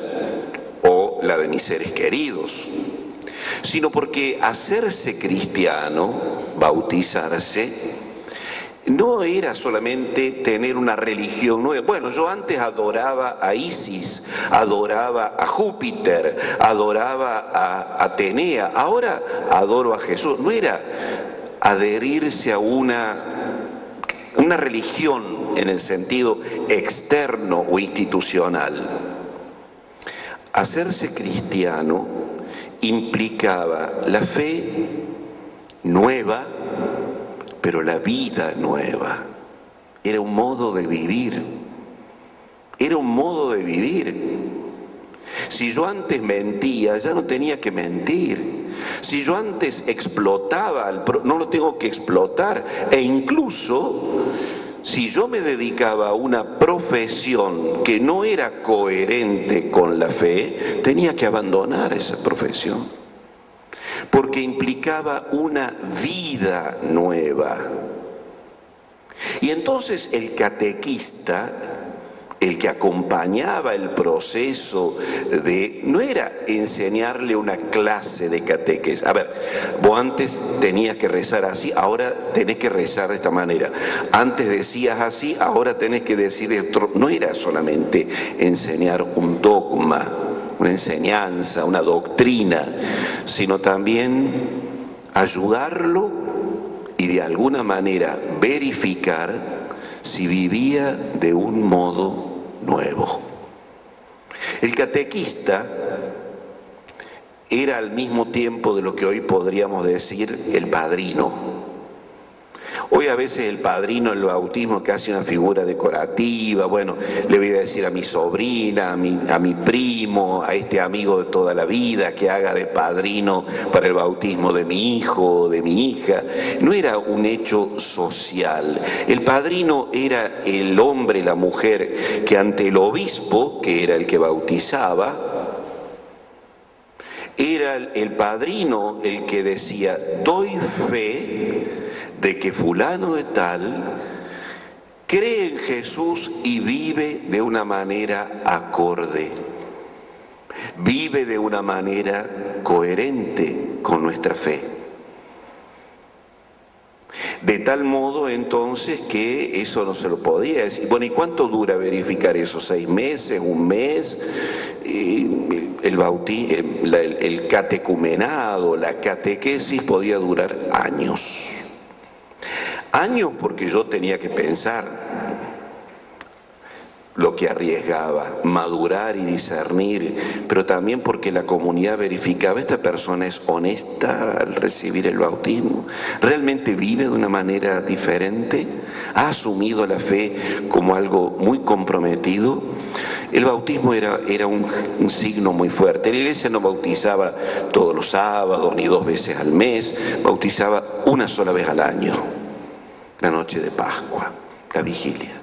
o la de mis seres queridos, sino porque hacerse cristiano, bautizarse, no era solamente tener una religión nueva. Bueno, yo antes adoraba a Isis, adoraba a Júpiter, adoraba a Atenea, ahora adoro a Jesús. No era adherirse a una religión en el sentido externo o institucional. Hacerse cristiano implicaba la fe nueva, pero la vida nueva. Era un modo de vivir. Era un modo de vivir. Si yo antes mentía, ya no tenía que mentir. Si yo antes explotaba, no lo tengo que explotar. E incluso, si yo me dedicaba a una profesión que no era coherente con la fe, tenía que abandonar esa profesión, porque implicaba una vida nueva. Y entonces el catequista, el que acompañaba el proceso no era enseñarle una clase de catequesis. A ver, vos antes tenías que rezar así, ahora tenés que rezar de esta manera. Antes decías así, ahora tenés que decir otro. No era solamente enseñar un dogma, una enseñanza, una doctrina, sino también ayudarlo y de alguna manera verificar si vivía de un modo nuevo. El catequista era al mismo tiempo de lo que hoy podríamos decir el padrino. Hoy a veces el padrino en el bautismo es casi una figura decorativa. Bueno, le voy a decir a mi sobrina, a mi primo, a este amigo de toda la vida que haga de padrino para el bautismo de mi hijo o de mi hija. No era un hecho social. El padrino era el hombre, la mujer, que ante el obispo, que era el que bautizaba, era el padrino el que decía: doy fe de que fulano de tal cree en Jesús y vive de una manera acorde, vive de una manera coherente con nuestra fe. De tal modo entonces que eso no se lo podía decir. Bueno, ¿y cuánto dura verificar eso? 6 meses, un mes. El catecumenado, la catequesis podía durar años. Años, porque yo tenía que pensar lo que arriesgaba, madurar y discernir, pero también porque la comunidad verificaba: esta persona es honesta al recibir el bautismo, realmente vive de una manera diferente, ha asumido la fe como algo muy comprometido. El bautismo era un signo muy fuerte. La Iglesia no bautizaba todos los sábados ni 2 veces al mes, bautizaba una sola vez al año, la noche de Pascua, la vigilia.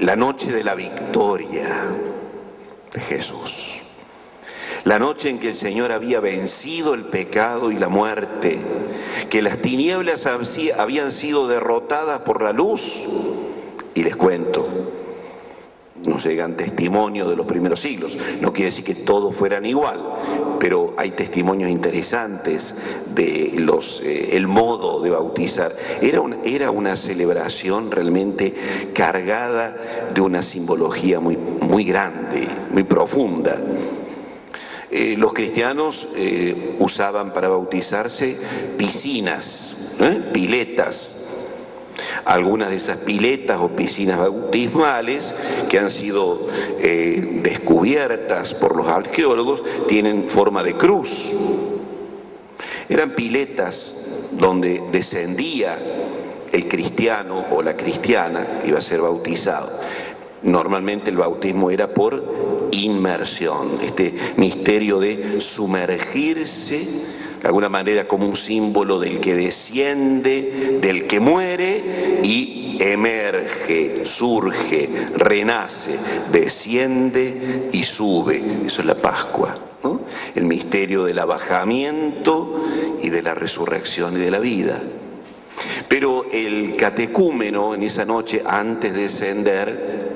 La noche de la victoria de Jesús, la noche en que el Señor había vencido el pecado y la muerte, que las tinieblas habían sido derrotadas por la luz. Y les cuento, nos llegan testimonios de los primeros siglos, no quiere decir que todos fueran igual, pero hay testimonios interesantes de el modo de bautizar. Era una celebración realmente cargada de una simbología muy, muy grande, muy profunda. Los cristianos usaban para bautizarse piscinas, piletas. Algunas de esas piletas o piscinas bautismales que han sido descubiertas por los arqueólogos tienen forma de cruz. Eran piletas donde descendía el cristiano o la cristiana que iba a ser bautizado. Normalmente el bautismo era por inmersión, este misterio de sumergirse de alguna manera como un símbolo del que desciende, del que muere y emerge, surge, renace, desciende y sube. Eso es la Pascua, ¿no? El misterio del abajamiento y de la resurrección y de la vida. Pero el catecúmeno en esa noche, antes de descender,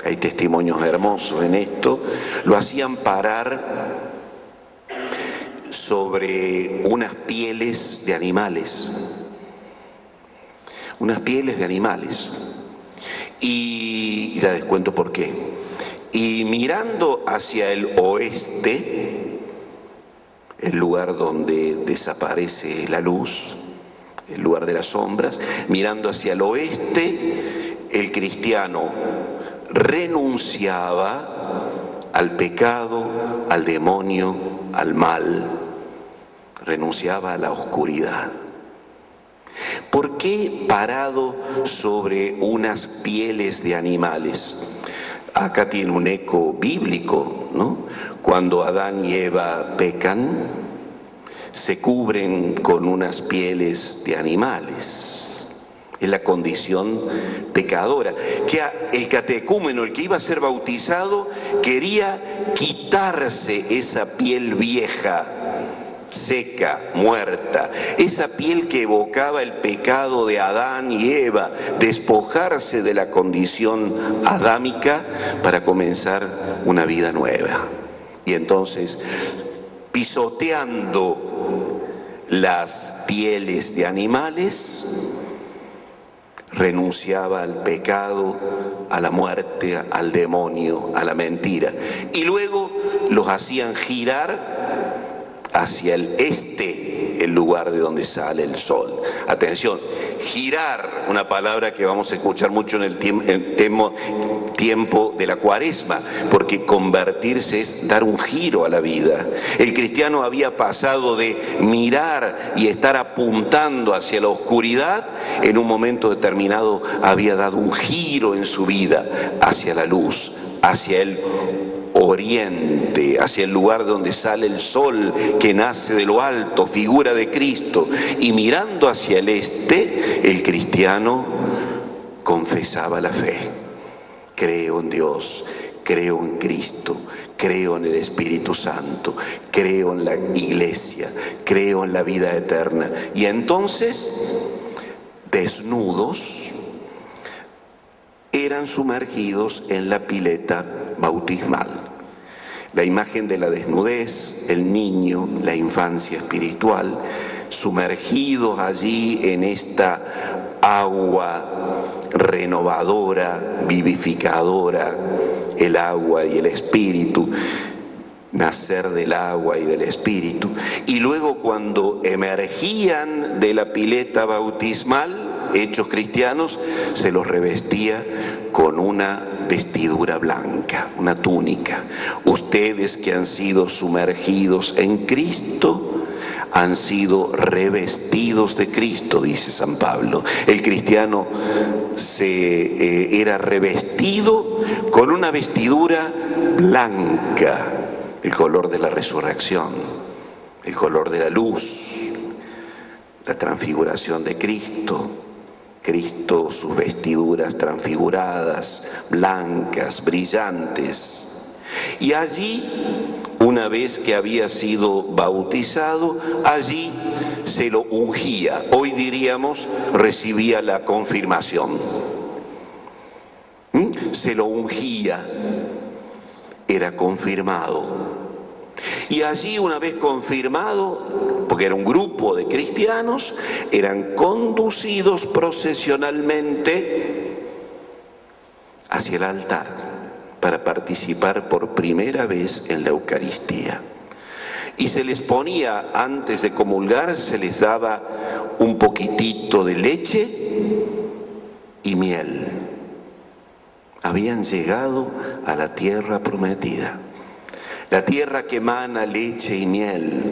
hay testimonios hermosos en esto, lo hacían parar sobre unas pieles de animales. Unas pieles de animales. Y ya les cuento por qué. Y mirando hacia el oeste, el lugar donde desaparece la luz, el lugar de las sombras, mirando hacia el oeste, el cristiano renunciaba al pecado, al demonio, al mal, renunciaba a la oscuridad. ¿Por qué parado sobre unas pieles de animales? Acá tiene un eco bíblico, ¿no? Cuando Adán y Eva pecan, se cubren con unas pieles de animales. Es la condición pecadora. Que el catecúmeno, el que iba a ser bautizado, quería quitarse esa piel vieja, seca, muerta, esa piel que evocaba el pecado de Adán y Eva, despojarse de la condición adámica para comenzar una vida nueva. Y entonces, pisoteando las pieles de animales, renunciaba al pecado, a la muerte, al demonio, a la mentira. Y luego los hacían girar hacia el este, el lugar de donde sale el sol. Atención, girar, una palabra que vamos a escuchar mucho en el tiempo de la Cuaresma, porque convertirse es dar un giro a la vida. El cristiano había pasado de mirar y estar apuntando hacia la oscuridad, en un momento determinado había dado un giro en su vida hacia la luz, hacia el oriente, hacia el lugar donde sale el sol que nace de lo alto, figura de Cristo. Y mirando hacia el este, el cristiano confesaba la fe. Creo en Dios, creo en Cristo, creo en el Espíritu Santo, creo en la Iglesia, creo en la vida eterna. Y entonces, desnudos, eran sumergidos en la pileta bautismal. La imagen de la desnudez, el niño, la infancia espiritual, sumergidos allí en esta agua renovadora, vivificadora, el agua y el espíritu, nacer del agua y del espíritu. Y luego cuando emergían de la pileta bautismal, hechos cristianos, se los revestía con una vestidura blanca, una túnica. Ustedes que han sido sumergidos en Cristo, han sido revestidos de Cristo, dice San Pablo. El cristiano era revestido con una vestidura blanca, el color de la resurrección, el color de la luz, la transfiguración de Cristo. Cristo, sus vestiduras transfiguradas, blancas, brillantes. Y allí, una vez que había sido bautizado, allí se lo ungía. Hoy diríamos, recibía la confirmación. Se lo ungía, era confirmado. Y allí, una vez confirmado, porque era un grupo de cristianos, eran conducidos procesionalmente hacia el altar para participar por primera vez en la Eucaristía. Y se les ponía, antes de comulgar, se les daba un poquitito de leche y miel. Habían llegado a la tierra prometida. La tierra que emana leche y miel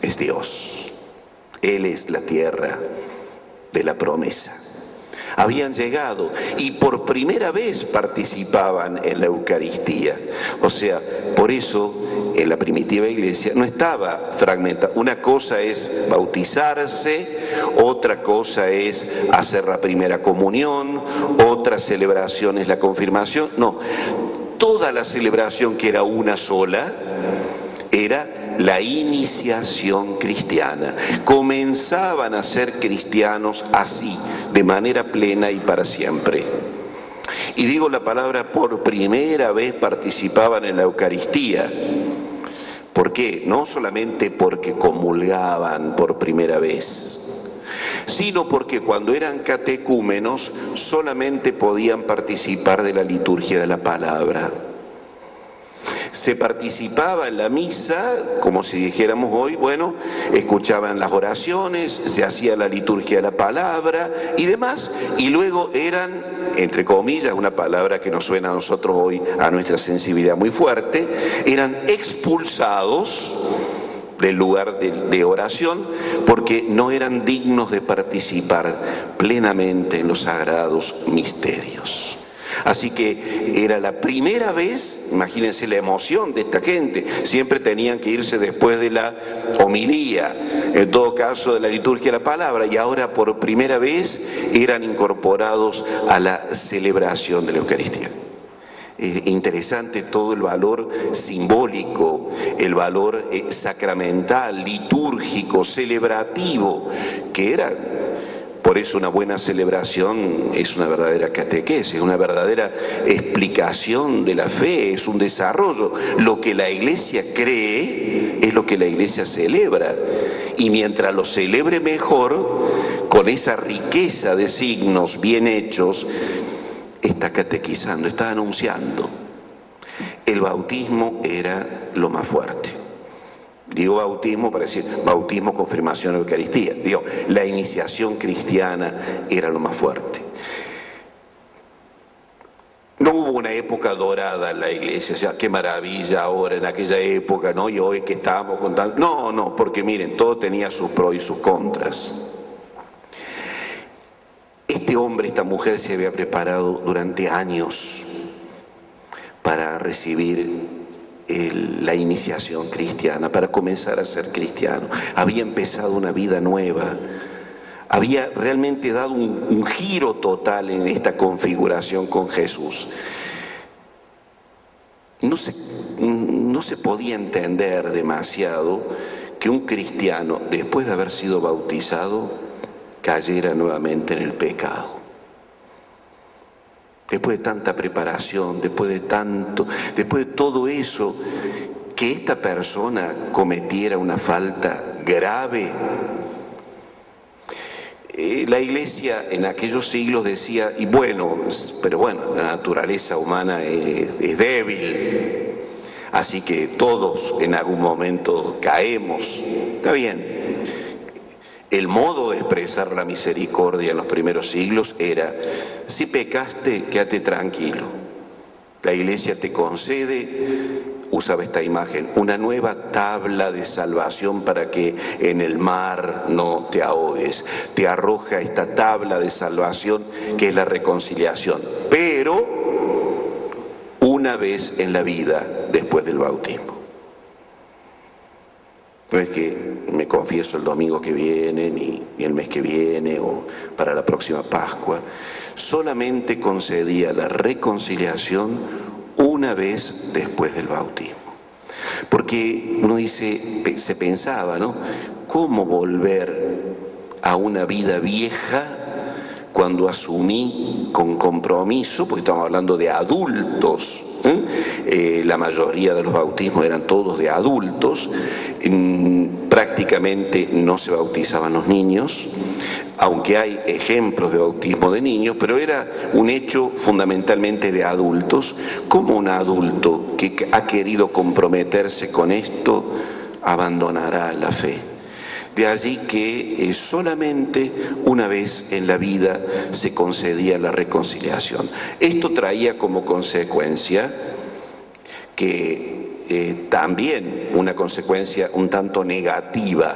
es Dios. Él es la tierra de la promesa. Habían llegado y por primera vez participaban en la Eucaristía. O sea, por eso en la primitiva iglesia no estaba fragmentada. Una cosa es bautizarse, otra cosa es hacer la primera comunión, otra celebración es la confirmación. No, toda la celebración, que era una sola, era la iniciación cristiana. Comenzaban a ser cristianos así, de manera plena y para siempre. Y digo la palabra, por primera vez participaban en la Eucaristía. ¿Por qué? No solamente porque comulgaban por primera vez, sino porque cuando eran catecúmenos solamente podían participar de la liturgia de la palabra. Se participaba en la misa, como si dijéramos hoy, bueno, escuchaban las oraciones, se hacía la liturgia de la palabra y demás, y luego eran, entre comillas, una palabra que nos suena a nosotros hoy, a nuestra sensibilidad muy fuerte, eran expulsados del lugar de oración porque no eran dignos de participar plenamente en los sagrados misterios. Así que era la primera vez, imagínense la emoción de esta gente, siempre tenían que irse después de la homilía, en todo caso de la liturgia de la palabra, y ahora por primera vez eran incorporados a la celebración de la Eucaristía. Es interesante todo el valor simbólico, el valor sacramental, litúrgico, celebrativo, que era. Por eso una buena celebración es una verdadera catequesis, una verdadera explicación de la fe, es un desarrollo. Lo que la Iglesia cree es lo que la Iglesia celebra. Y mientras lo celebre mejor, con esa riqueza de signos bien hechos, está catequizando, está anunciando. El bautismo era lo más fuerte. Digo bautismo para decir bautismo, confirmación, Eucaristía. Digo, la iniciación cristiana era lo más fuerte. No hubo una época dorada en la iglesia, o sea, qué maravilla ahora en aquella época, ¿no? Y hoy que estábamos contando. No, porque miren, todo tenía sus pros y sus contras. Este hombre, esta mujer se había preparado durante años para recibir la iniciación cristiana, para comenzar a ser cristiano. Había empezado una vida nueva, había realmente dado un giro total en esta configuración con Jesús. No se podía entender demasiado que un cristiano, después de haber sido bautizado, cayera nuevamente en el pecado. Después de tanta preparación, después de todo eso, que esta persona cometiera una falta grave. La Iglesia en aquellos siglos decía, pero bueno, la naturaleza humana es débil, así que todos en algún momento caemos. Está bien. El modo de expresar la misericordia en los primeros siglos era, si pecaste, quédate tranquilo. La Iglesia te concede, usaba esta imagen, una nueva tabla de salvación para que en el mar no te ahogues. Te arroja esta tabla de salvación que es la reconciliación, pero una vez en la vida después del bautismo. No es que me confieso el domingo que viene, ni el mes que viene, o para la próxima Pascua. Solamente concedía la reconciliación una vez después del bautismo. Porque uno se pensaba, ¿no? ¿Cómo volver a una vida vieja cuando asumí con compromiso, porque estamos hablando de adultos, la mayoría de los bautismos eran todos de adultos, prácticamente no se bautizaban los niños, aunque hay ejemplos de bautismo de niños, pero era un hecho fundamentalmente de adultos. ¿Cómo un adulto que ha querido comprometerse con esto abandonará la fe? De allí que solamente una vez en la vida se concedía la reconciliación. Esto traía como consecuencia que también una consecuencia un tanto negativa,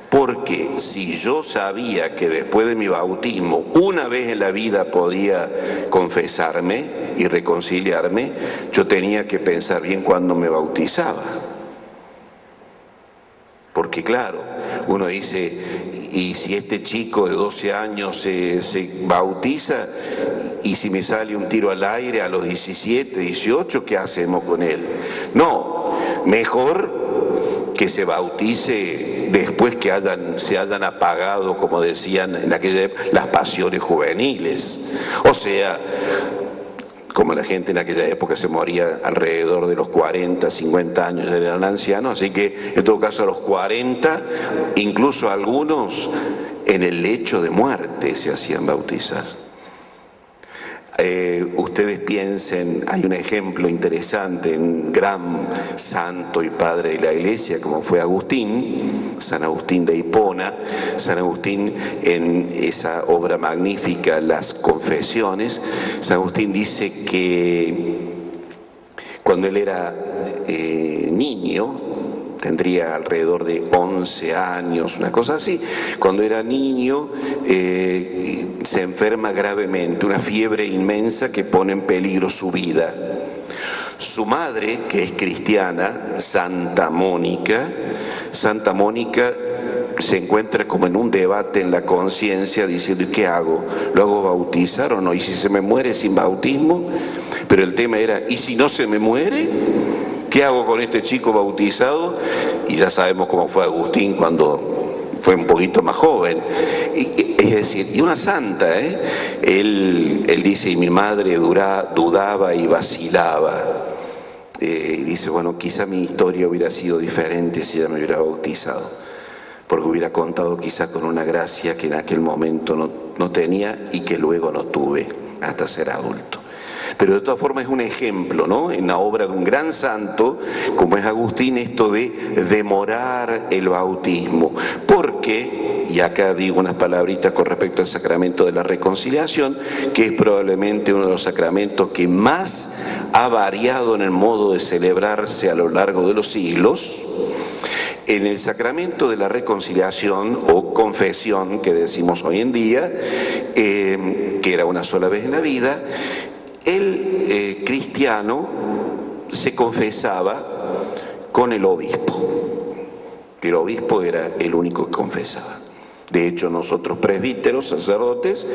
porque si yo sabía que después de mi bautismo una vez en la vida podía confesarme y reconciliarme, yo tenía que pensar bien cuándo me bautizaba. Porque claro, uno dice, y si este chico de 12 años se bautiza, y si me sale un tiro al aire a los 17, 18, ¿qué hacemos con él? No, mejor que se bautice después que se hayan apagado, como decían en aquella época, las pasiones juveniles. O sea, como la gente en aquella época se moría alrededor de los 40, 50 años, ya eran ancianos, así que en todo caso a los 40, incluso algunos en el lecho de muerte se hacían bautizar. Ustedes piensen, hay un ejemplo interesante, un gran santo y padre de la Iglesia como fue Agustín, San Agustín de Hipona. San Agustín, en esa obra magnífica, Las Confesiones, San Agustín dice que cuando él era niño, tendría alrededor de 11 años, una cosa así. Cuando era niño se enferma gravemente, una fiebre inmensa que pone en peligro su vida. Su madre, que es cristiana, Santa Mónica, se encuentra como en un debate en la conciencia diciendo, ¿qué hago? ¿Lo hago bautizar o no? ¿Y si se me muere sin bautismo? Pero el tema era, ¿y si no se me muere? ¿Qué hago con este chico bautizado? Y ya sabemos cómo fue Agustín cuando fue un poquito más joven. Es decir, y una santa, Él dice, y mi madre dudaba y vacilaba. Y dice, bueno, quizá mi historia hubiera sido diferente si ella me hubiera bautizado, porque hubiera contado quizá con una gracia que en aquel momento no tenía y que luego no tuve hasta ser adulto. Pero de todas formas es un ejemplo, ¿no? En la obra de un gran santo, como es Agustín, esto de demorar el bautismo. Porque, y acá digo unas palabritas con respecto al sacramento de la reconciliación, que es probablemente uno de los sacramentos que más ha variado en el modo de celebrarse a lo largo de los siglos. En el sacramento de la reconciliación o confesión, que decimos hoy en día, que era una sola vez en la vida, el cristiano se confesaba con el obispo. El obispo era el único que confesaba. De hecho, nosotros presbíteros, sacerdotes,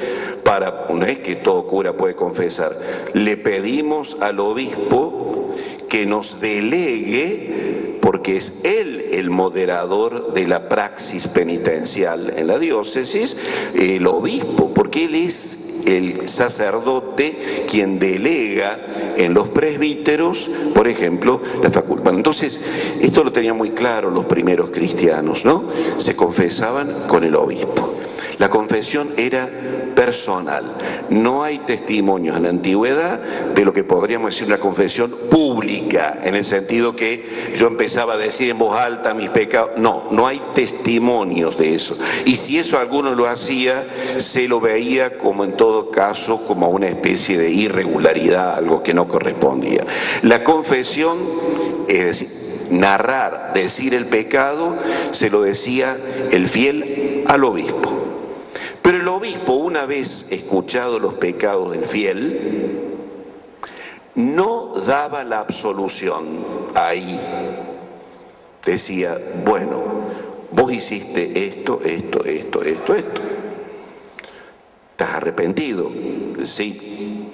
una vez que todo cura puede confesar, le pedimos al obispo que nos delegue, porque es él el moderador de la praxis penitencial en la diócesis, el obispo, porque él es el sacerdote quien delega en los presbíteros, por ejemplo, la facultad. Bueno, entonces, esto lo tenían muy claro los primeros cristianos, ¿no? Se confesaban con el obispo. La confesión era personal. No hay testimonios en la antigüedad de lo que podríamos decir una confesión pública, en el sentido que yo empezaba a decir en voz alta mis pecados. No hay testimonios de eso. Y si eso alguno lo hacía, se lo veía como en todo caso como una especie de irregularidad, algo que no correspondía. La confesión, es decir, narrar, decir el pecado, se lo decía el fiel al obispo. Pero el obispo, una vez escuchado los pecados del fiel, no daba la absolución ahí. Decía, bueno, vos hiciste esto. ¿Estás arrepentido? Sí.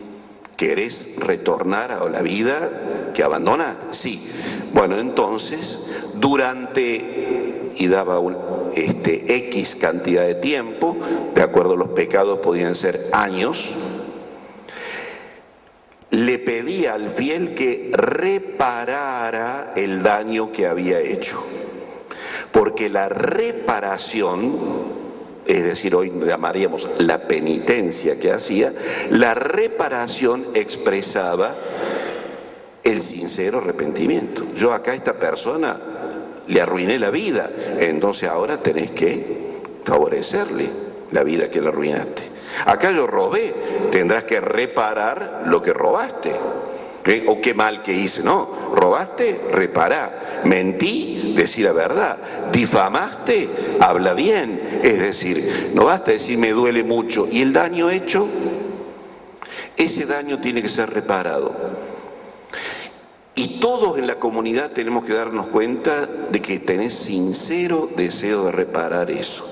¿Querés retornar a la vida que abandonaste? Sí. Bueno, entonces, y daba X cantidad de tiempo, de acuerdo a los pecados podían ser años, le pedía al fiel que reparara el daño que había hecho, porque la reparación, es decir, hoy llamaríamos la penitencia que hacía, la reparación expresaba el sincero arrepentimiento. Yo acá a esta persona le arruiné la vida, entonces ahora tenés que favorecerle la vida que le arruinaste. Acá yo robé, tendrás que reparar lo que robaste. O qué mal que hice. No, robaste, repará. Mentí, decí la verdad. Difamaste, habla bien. Es decir, no basta decir me duele mucho. ¿Y el daño hecho? Ese daño tiene que ser reparado. Y todos en la comunidad tenemos que darnos cuenta de que tenés sincero deseo de reparar eso.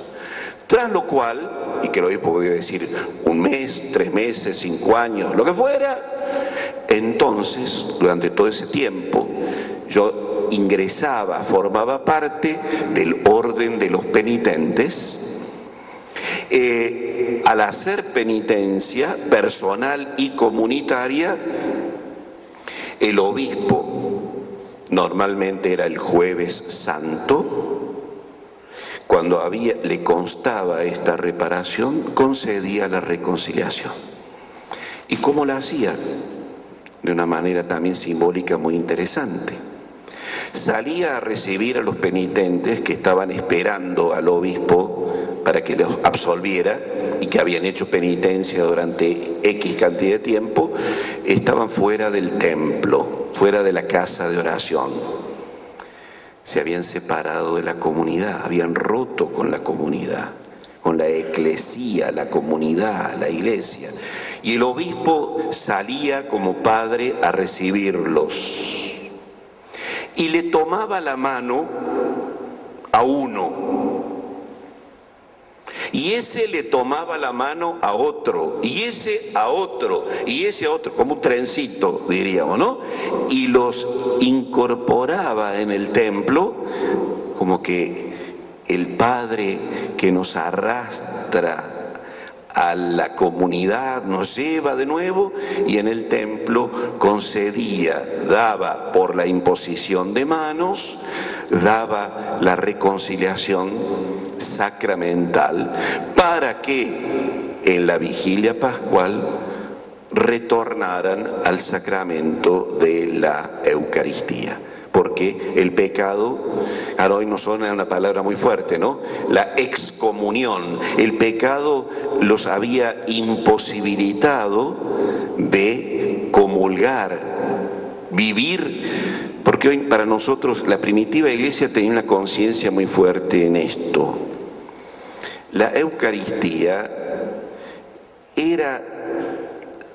Tras lo cual, y que el obispo podía decir 1 mes, 3 meses, 5 años, lo que fuera, entonces, durante todo ese tiempo, yo ingresaba, formaba parte del orden de los penitentes. Al hacer penitencia personal y comunitaria, el obispo, normalmente era el Jueves Santo, cuando le constaba esta reparación, concedía la reconciliación. ¿Y cómo la hacía? De una manera también simbólica muy interesante. Salía a recibir a los penitentes que estaban esperando al obispo para que los absolviera y que habían hecho penitencia durante X cantidad de tiempo, estaban fuera del templo, fuera de la casa de oración. Se habían separado de la comunidad, habían roto con la comunidad, con la eclesía, la comunidad, la iglesia. Y el obispo salía como padre a recibirlos. Y le tomaba la mano a uno. Y ese le tomaba la mano a otro, y ese a otro, y ese a otro, como un trencito, diríamos, ¿no? Y los incorporaba en el templo, como que el Padre que nos arrastra a la comunidad nos lleva de nuevo, y en el templo concedía, daba por la imposición de manos, daba la reconciliación sacramental para que en la vigilia pascual retornaran al sacramento de la Eucaristía. Porque el pecado, ahora hoy nos suena una palabra muy fuerte, ¿no? La excomunión. El pecado los había imposibilitado de comulgar, vivir, porque hoy para nosotros la primitiva iglesia tenía una conciencia muy fuerte en esto. La Eucaristía era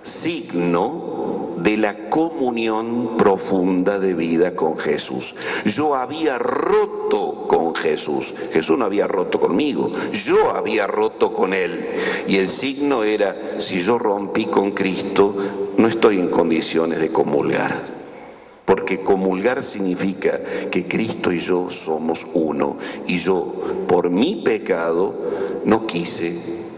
signo de la comunión profunda de vida con Jesús. Yo había roto con Jesús. Jesús no había roto conmigo, yo había roto con Él. Y el signo era, si yo rompí con Cristo, no estoy en condiciones de comulgar. Porque comulgar significa que Cristo y yo somos uno. Y yo, por mi pecado, no quise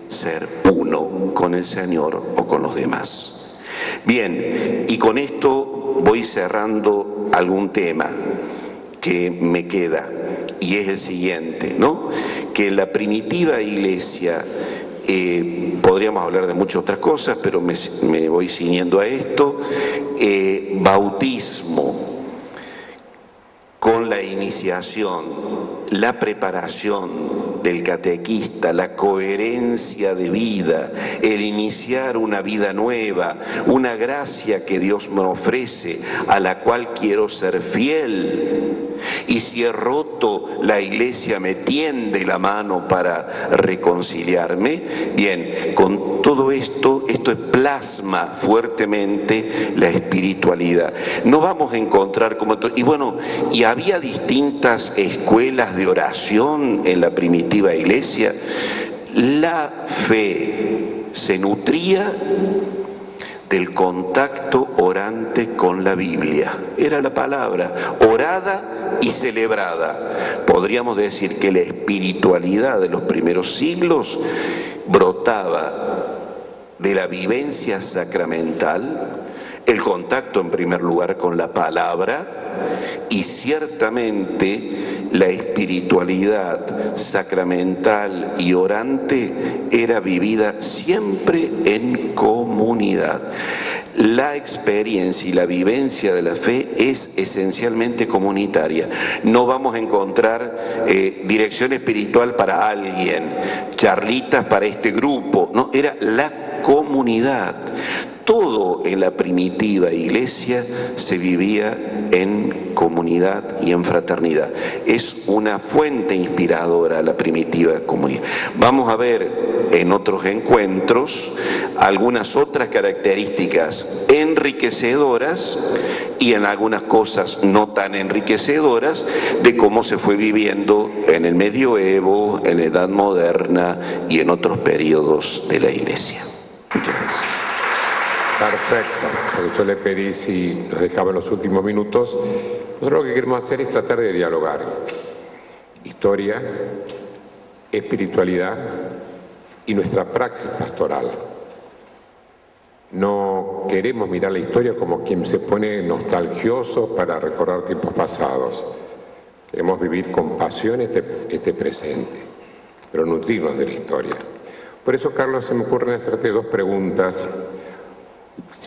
ser uno con el Señor o con los demás. Bien, y con esto voy cerrando algún tema que me queda, y es el siguiente, ¿no? Que en la primitiva iglesia, podríamos hablar de muchas otras cosas, pero me voy ciñendo a esto, bautismo, con la iniciación, la preparación del catequista, la coherencia de vida, el iniciar una vida nueva, una gracia que Dios me ofrece, a la cual quiero ser fiel. Y si he roto, la iglesia me tiende la mano para reconciliarme. Bien, con todo esto plasma fuertemente la espiritualidad. No vamos a encontrar como... y había distintas escuelas de oración en la primitiva iglesia. La fe se nutría del contacto orante con la Biblia. Era la palabra, orada y celebrada. Podríamos decir que la espiritualidad de los primeros siglos brotaba de la vivencia sacramental, el contacto en primer lugar con la palabra, y ciertamente la espiritualidad sacramental y orante era vivida siempre en comunidad. La experiencia y la vivencia de la fe es esencialmente comunitaria. No vamos a encontrar dirección espiritual para alguien, charlitas para este grupo, no, era la comunidad. Todo en la primitiva iglesia se vivía en comunidad y en fraternidad. Es una fuente inspiradora la primitiva comunidad. Vamos a ver en otros encuentros algunas otras características enriquecedoras y en algunas cosas no tan enriquecedoras de cómo se fue viviendo en el medioevo, en la Edad Moderna y en otros periodos de la Iglesia. Muchas gracias. Perfecto. Porque yo le pedí si nos dejaba los últimos minutos. Nosotros lo que queremos hacer es tratar de dialogar. Historia, espiritualidad y nuestra praxis pastoral. No queremos mirar la historia como quien se pone nostalgioso para recordar tiempos pasados. Queremos vivir con pasión este presente, pero nutrirnos de la historia. Por eso, Carlos, se me ocurren hacerte dos preguntas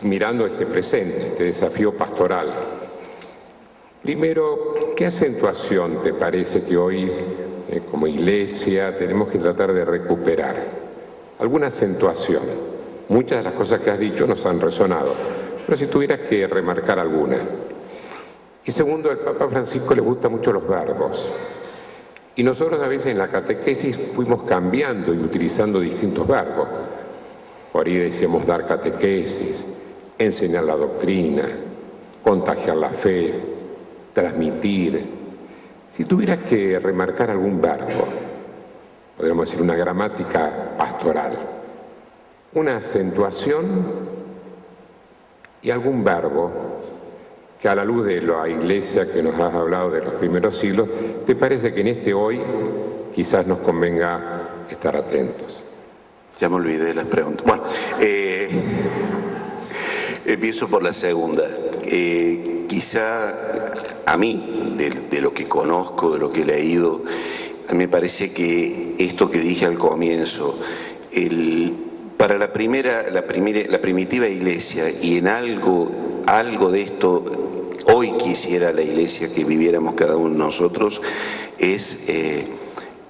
mirando este presente, este desafío pastoral. Primero, ¿qué acentuación te parece que hoy, como Iglesia, tenemos que tratar de recuperar? ¿Alguna acentuación? Muchas de las cosas que has dicho nos han resonado, pero si tuvieras que remarcar alguna. Y segundo, al Papa Francisco le gustan mucho los verbos. Y nosotros a veces en la catequesis fuimos cambiando y utilizando distintos verbos. Por ahí decíamos dar catequesis, enseñar la doctrina, contagiar la fe, transmitir. Si tuvieras que remarcar algún verbo, podríamos decir una gramática pastoral, una acentuación y algún verbo que a la luz de la Iglesia que nos has hablado de los primeros siglos, ¿te parece que en este hoy quizás nos convenga estar atentos? Ya me olvidé de las preguntas. Bueno, empiezo por la segunda. Quizá a mí, de lo que conozco, de lo que he leído, me parece que esto que dije al comienzo, para la primitiva Iglesia, y en algo de esto hoy quisiera la Iglesia que viviéramos cada uno de nosotros, es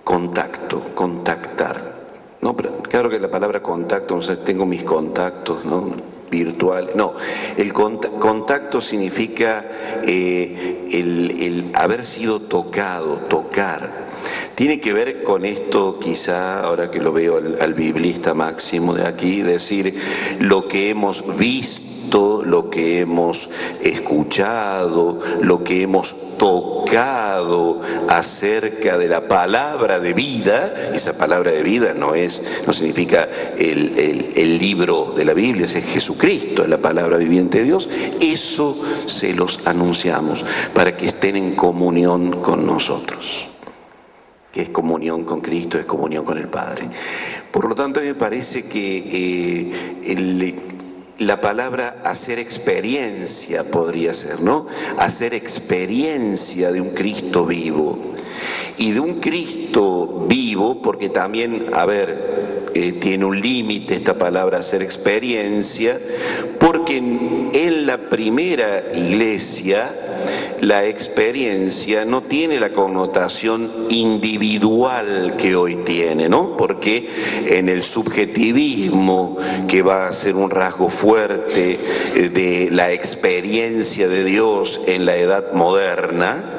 contactar. No, pero claro que la palabra contacto, o sea, tengo mis contactos, ¿no? Virtual. No, el contacto significa el haber sido tocado, tocar. Tiene que ver con esto, quizá, ahora que lo veo al biblista Máximo de aquí, decir lo que hemos visto, lo que hemos escuchado, lo que hemos tocado acerca de la palabra de vida. Esa palabra de vida no significa el libro de la Biblia, es Jesucristo, es la palabra viviente de Dios. Eso se los anunciamos para que estén en comunión con nosotros, que es comunión con Cristo, es comunión con el Padre. Por lo tanto, me parece que la palabra hacer experiencia podría ser, ¿no? Hacer experiencia de un Cristo vivo. Y de un Cristo vivo, porque también, tiene un límite esta palabra hacer experiencia, porque en la primera Iglesia la experiencia no tiene la connotación individual que hoy tiene, ¿no? Porque en el subjetivismo, que va a ser un rasgo fuerte de la experiencia de Dios en la edad moderna,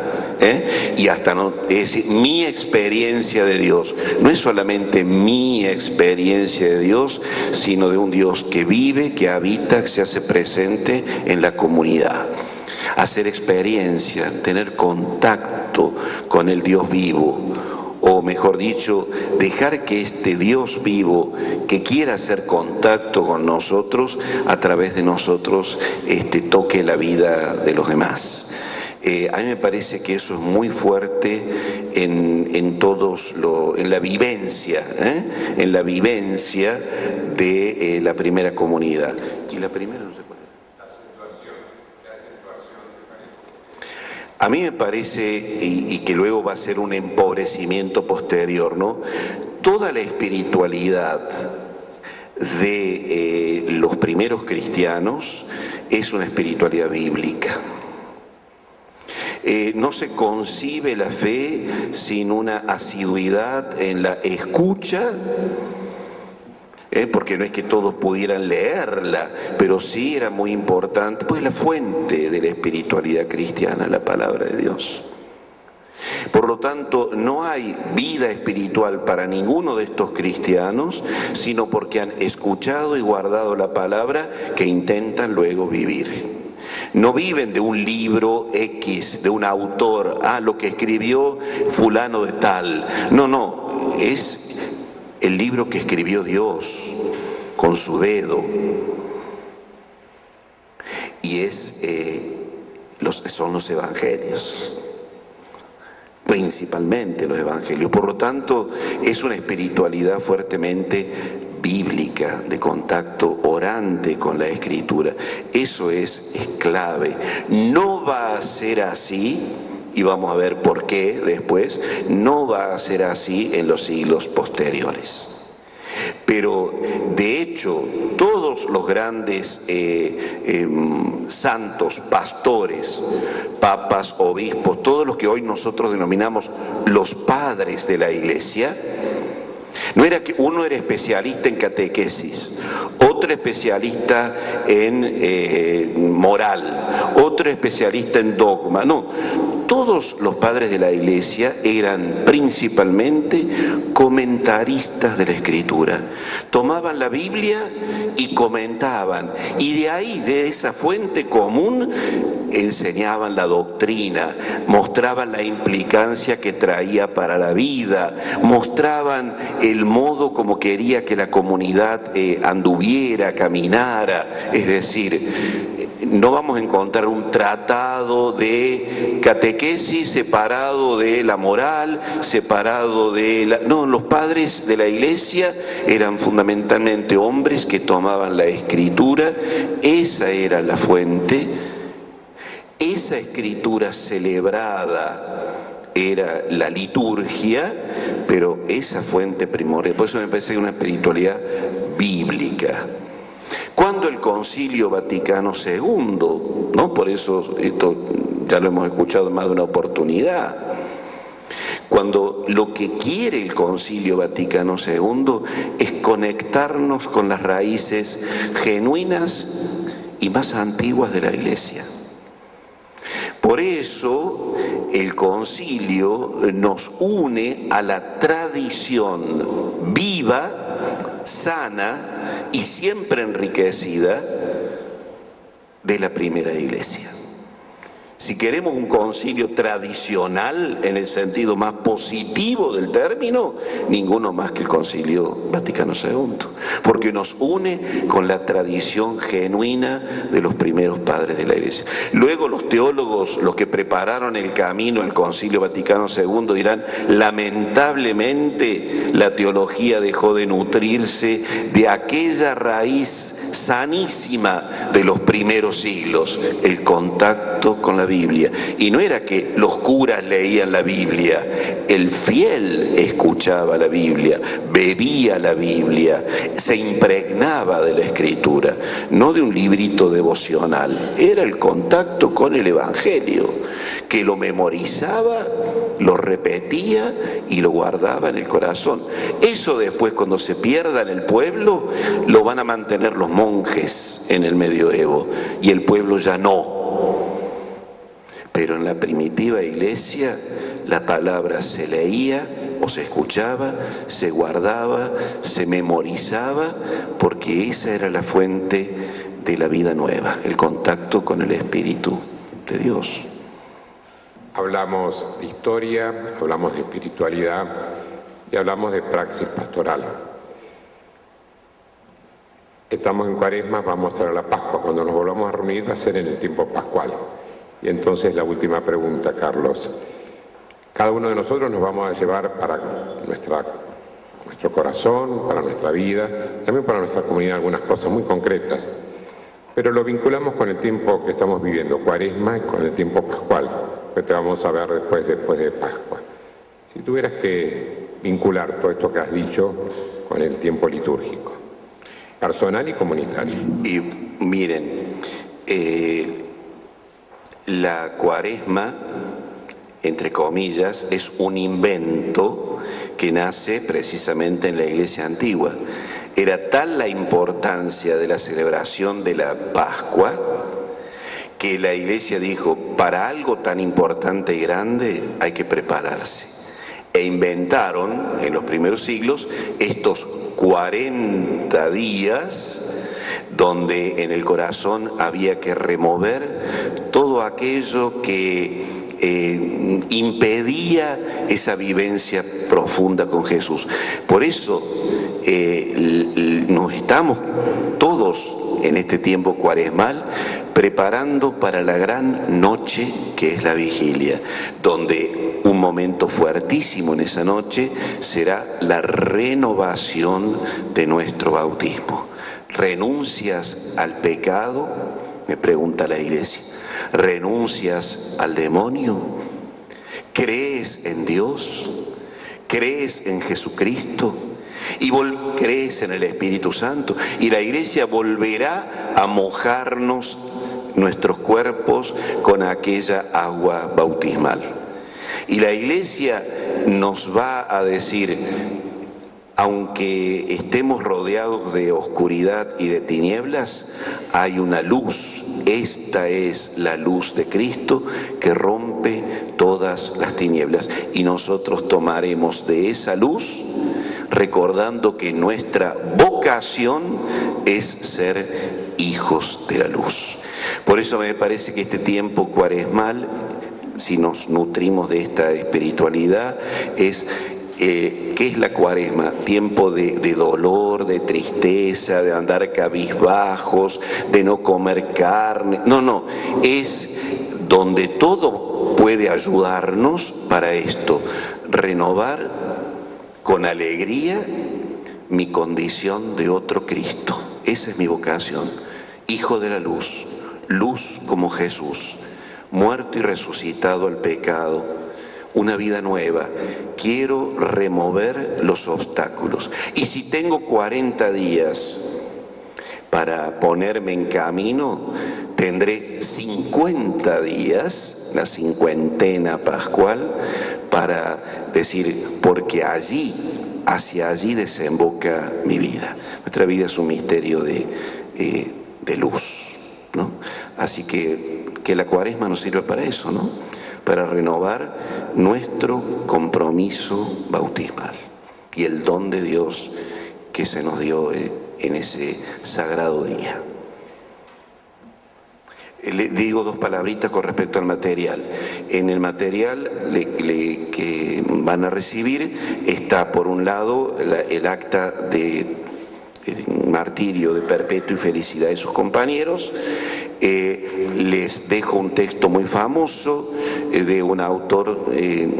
y hasta no, es decir, mi experiencia de Dios no es solamente mi experiencia de Dios, sino de un Dios que vive, que habita, que se hace presente en la comunidad. Hacer experiencia, tener contacto con el Dios vivo, o mejor dicho, dejar que este Dios vivo que quiera hacer contacto con nosotros, a través de nosotros, toque la vida de los demás. A mí me parece que eso es muy fuerte en la vivencia, en la vivencia de la primera comunidad. Y la primera no sé cuál es. La acentuación, ¿te parece? A mí me parece, y que luego va a ser un empobrecimiento posterior, ¿no? Toda la espiritualidad de los primeros cristianos es una espiritualidad bíblica. No se concibe la fe sin una asiduidad en la escucha, porque no es que todos pudieran leerla, pero sí era muy importante, pues la fuente de la espiritualidad cristiana, la palabra de Dios. Por lo tanto, no hay vida espiritual para ninguno de estos cristianos, sino porque han escuchado y guardado la palabra que intentan luego vivir. No viven de un libro X, de un autor, lo que escribió fulano de tal. No, no, es el libro que escribió Dios con su dedo. Y son los evangelios, principalmente los evangelios. Por lo tanto, es una espiritualidad fuertemente bíblica, de contacto orante con la Escritura. Eso es clave. No va a ser así, y vamos a ver por qué después, no va a ser así en los siglos posteriores. Pero de hecho todos los grandes santos, pastores, papas, obispos, todos los que hoy nosotros denominamos los padres de la Iglesia, no era que uno era especialista en catequesis, otro especialista en moral, otro especialista en dogma, no. Todos los padres de la Iglesia eran principalmente comentaristas de la Escritura. Tomaban la Biblia y comentaban, y de ahí, de esa fuente común, enseñaban la doctrina, mostraban la implicancia que traía para la vida, mostraban el modo como quería que la comunidad anduviera, caminara. Es decir, no vamos a encontrar un tratado de catequesis separado de la moral, separado de la... No, los padres de la Iglesia eran fundamentalmente hombres que tomaban la Escritura, esa era la fuente, esa Escritura celebrada era la liturgia, pero esa fuente primordial. Por eso me parece una espiritualidad bíblica. Cuando el Concilio Vaticano II, ¿no? Por eso esto ya lo hemos escuchado en más de una oportunidad, cuando lo que quiere el Concilio Vaticano II es conectarnos con las raíces genuinas y más antiguas de la Iglesia. Por eso el concilio nos une a la tradición viva, sana y siempre enriquecida de la primera Iglesia. Si queremos un concilio tradicional en el sentido más positivo del término, ninguno más que el Concilio Vaticano II, porque nos une con la tradición genuina de los primeros padres de la Iglesia. Luego los teólogos, los que prepararon el camino al Concilio Vaticano II, dirán, lamentablemente la teología dejó de nutrirse de aquella raíz sanísima de los primeros siglos, el contacto con la Biblia. Y no era que los curas leían la Biblia, el fiel escuchaba la Biblia, bebía la Biblia, se impregnaba de la Escritura, no de un librito devocional, era el contacto con el Evangelio, que lo memorizaba, lo repetía y lo guardaba en el corazón. Eso después, cuando se pierda en el pueblo, lo van a mantener los monjes en el medioevo y el pueblo ya no. Pero en la primitiva Iglesia la palabra se leía o se escuchaba, se guardaba, se memorizaba, porque esa era la fuente de la vida nueva, el contacto con el Espíritu de Dios. Hablamos de historia, hablamos de espiritualidad y hablamos de praxis pastoral. Estamos en Cuaresma, vamos a hacer la Pascua. Cuando nos volvamos a reunir va a ser en el tiempo pascual. Y entonces la última pregunta, Carlos. Cada uno de nosotros nos vamos a llevar para nuestro corazón, para nuestra vida, también para nuestra comunidad algunas cosas muy concretas. Pero lo vinculamos con el tiempo que estamos viviendo, Cuaresma, y con el tiempo pascual, que te vamos a ver después de Pascua. Si tuvieras que vincular todo esto que has dicho con el tiempo litúrgico, personal y comunitario. Y miren, la Cuaresma, entre comillas, es un invento que nace precisamente en la Iglesia antigua. Era tal la importancia de la celebración de la Pascua que la Iglesia dijo, para algo tan importante y grande hay que prepararse. E inventaron en los primeros siglos estos 40 días donde en el corazón había que remover todo aquello que impedía esa vivencia profunda con Jesús. Por eso nos estamos todos en este tiempo cuaresmal preparando para la gran noche que es la vigilia, donde un momento fuertísimo en esa noche será la renovación de nuestro bautismo. ¿Renuncias al pecado?, me pregunta la Iglesia. ¿Renuncias al demonio? ¿Crees en Dios? ¿Crees en Jesucristo? Y crees en el Espíritu Santo. Y la Iglesia volverá a mojarnos nuestros cuerpos con aquella agua bautismal. Y la Iglesia nos va a decir, aunque estemos rodeados de oscuridad y de tinieblas, hay una luz. Esta es la luz de Cristo que rompe todas las tinieblas. Y nosotros tomaremos de esa luz, recordando que nuestra vocación es ser hijos de la luz. Por eso me parece que este tiempo cuaresmal, si nos nutrimos de esta espiritualidad, es ¿qué es la cuaresma? Tiempo de dolor, de tristeza, de andar cabizbajos, de no comer carne. No, es donde todo puede ayudarnos para esto, renovar con alegría mi condición de otro Cristo. Esa es mi vocación, hijo de la luz, luz como Jesús, muerto y resucitado al pecado, una vida nueva. Quiero remover los obstáculos. Y si tengo 40 días para ponerme en camino, tendré 50 días, la cincuentena pascual, para decir, porque allí, hacia allí desemboca mi vida. Nuestra vida es un misterio de luz, ¿no? Así que la cuaresma nos sirve para eso, ¿no? Para renovar nuestro compromiso bautismal y el don de Dios que se nos dio en ese sagrado día. Le digo dos palabritas con respecto al material. En el material que van a recibir está, por un lado, el acta de martirio de perpetua y felicidad de sus compañeros. Les dejo un texto muy famoso de un autor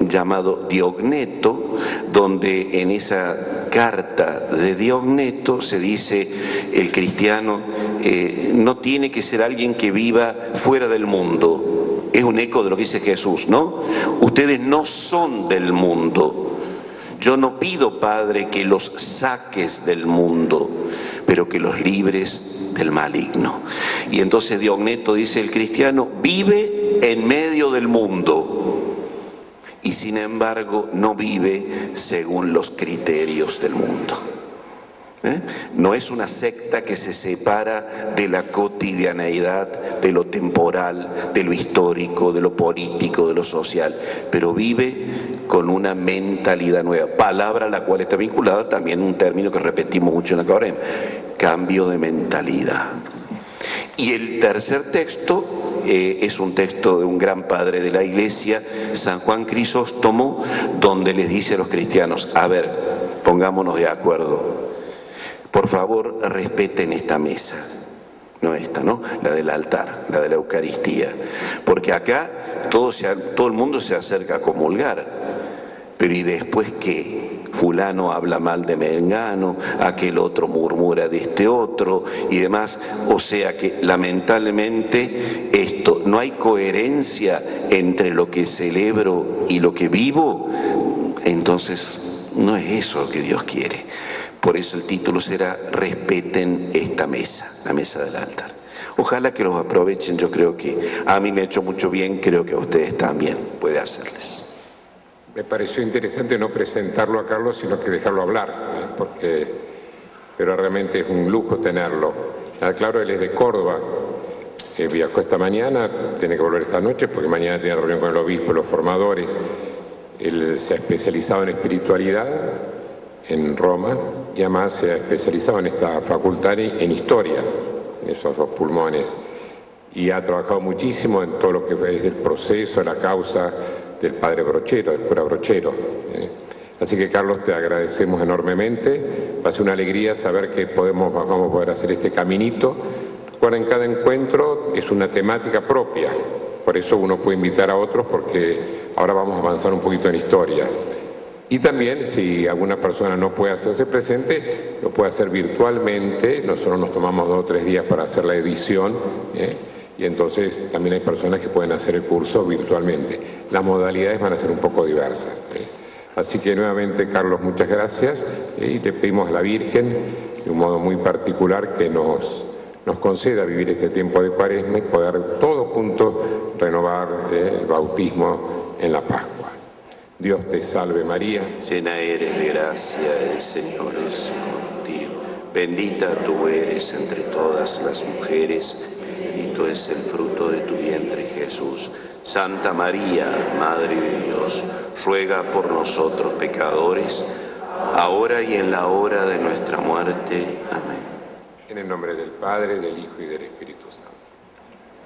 llamado Diogneto, donde en esa carta de Diogneto se dice: el cristiano no tiene que ser alguien que viva fuera del mundo. Es un eco de lo que dice Jesús, ¿no? Ustedes no son del mundo. Yo no pido, Padre, que los saques del mundo, pero que los libres del maligno. Y entonces Diogneto dice: el cristiano vive en medio del mundo y sin embargo no vive según los criterios del mundo. No es una secta que se separa de la cotidianeidad, de lo temporal, de lo histórico, de lo político, de lo social, pero vive con una mentalidad nueva, palabra a la cual está vinculada también un término que repetimos mucho en la cuaresma: cambio de mentalidad. Y el tercer texto es un texto de un gran padre de la Iglesia, San Juan Crisóstomo, donde les dice a los cristianos: a ver, pongámonos de acuerdo, por favor respeten esta mesa, no esta, ¿no? La del altar, la de la Eucaristía, porque acá todo el mundo se acerca a comulgar, pero ¿y después qué? Fulano habla mal de Mengano, aquel otro murmura de este otro y demás. O sea que lamentablemente no hay coherencia entre lo que celebro y lo que vivo. Entonces no es eso lo que Dios quiere. Por eso el título será: respeten esta mesa, la mesa del altar. Ojalá que los aprovechen. Yo creo que a mí me ha hecho mucho bien, creo que a ustedes también puede hacerles. Me pareció interesante no presentarlo a Carlos, sino que dejarlo hablar, pero realmente es un lujo tenerlo. Claro, él es de Córdoba, viajó esta mañana, tiene que volver esta noche porque mañana tiene reunión con el obispo y los formadores. Él se ha especializado en espiritualidad, en Roma, y además se ha especializado en esta facultad en historia, en esos dos pulmones, y ha trabajado muchísimo en todo lo que es el proceso, la causa del padre Brochero, del cura Brochero. Así que, Carlos, te agradecemos enormemente. Va a ser una alegría saber que vamos a poder hacer este caminito. Recuerden, cada encuentro es una temática propia, por eso uno puede invitar a otros, porque ahora vamos a avanzar un poquito en historia. Y también, si alguna persona no puede hacerse presente, lo puede hacer virtualmente. Nosotros nos tomamos 2 o 3 días para hacer la edición, y entonces también hay personas que pueden hacer el curso virtualmente. Las modalidades van a ser un poco diversas. Así que nuevamente, Carlos, muchas gracias, y le pedimos a la Virgen, de un modo muy particular, que nos conceda vivir este tiempo de Cuaresma y poder todos juntos renovar el bautismo en la Pascua. Dios te salve María. Llena eres de gracia, el Señor es contigo. Bendita tú eres entre todas las mujeres, bendito es el fruto de tu vientre, Jesús. Santa María, Madre de Dios, ruega por nosotros pecadores, ahora y en la hora de nuestra muerte. Amén. En el nombre del Padre, del Hijo y del Espíritu Santo.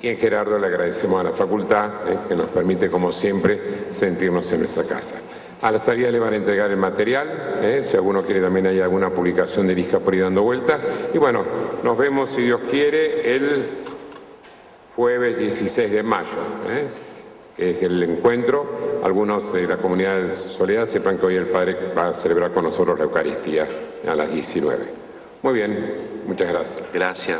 Y en Gerardo le agradecemos a la facultad, que nos permite, como siempre, sentirnos en nuestra casa. A la salida le van a entregar el material, si alguno quiere también hay alguna publicación de Irija por ahí dando vuelta. Y bueno, nos vemos, si Dios quiere, el jueves 16 de mayo, que es el encuentro. Algunos de la comunidad de Soledad sepan que hoy el Padre va a celebrar con nosotros la Eucaristía a las 19. Muy bien, muchas gracias. Gracias.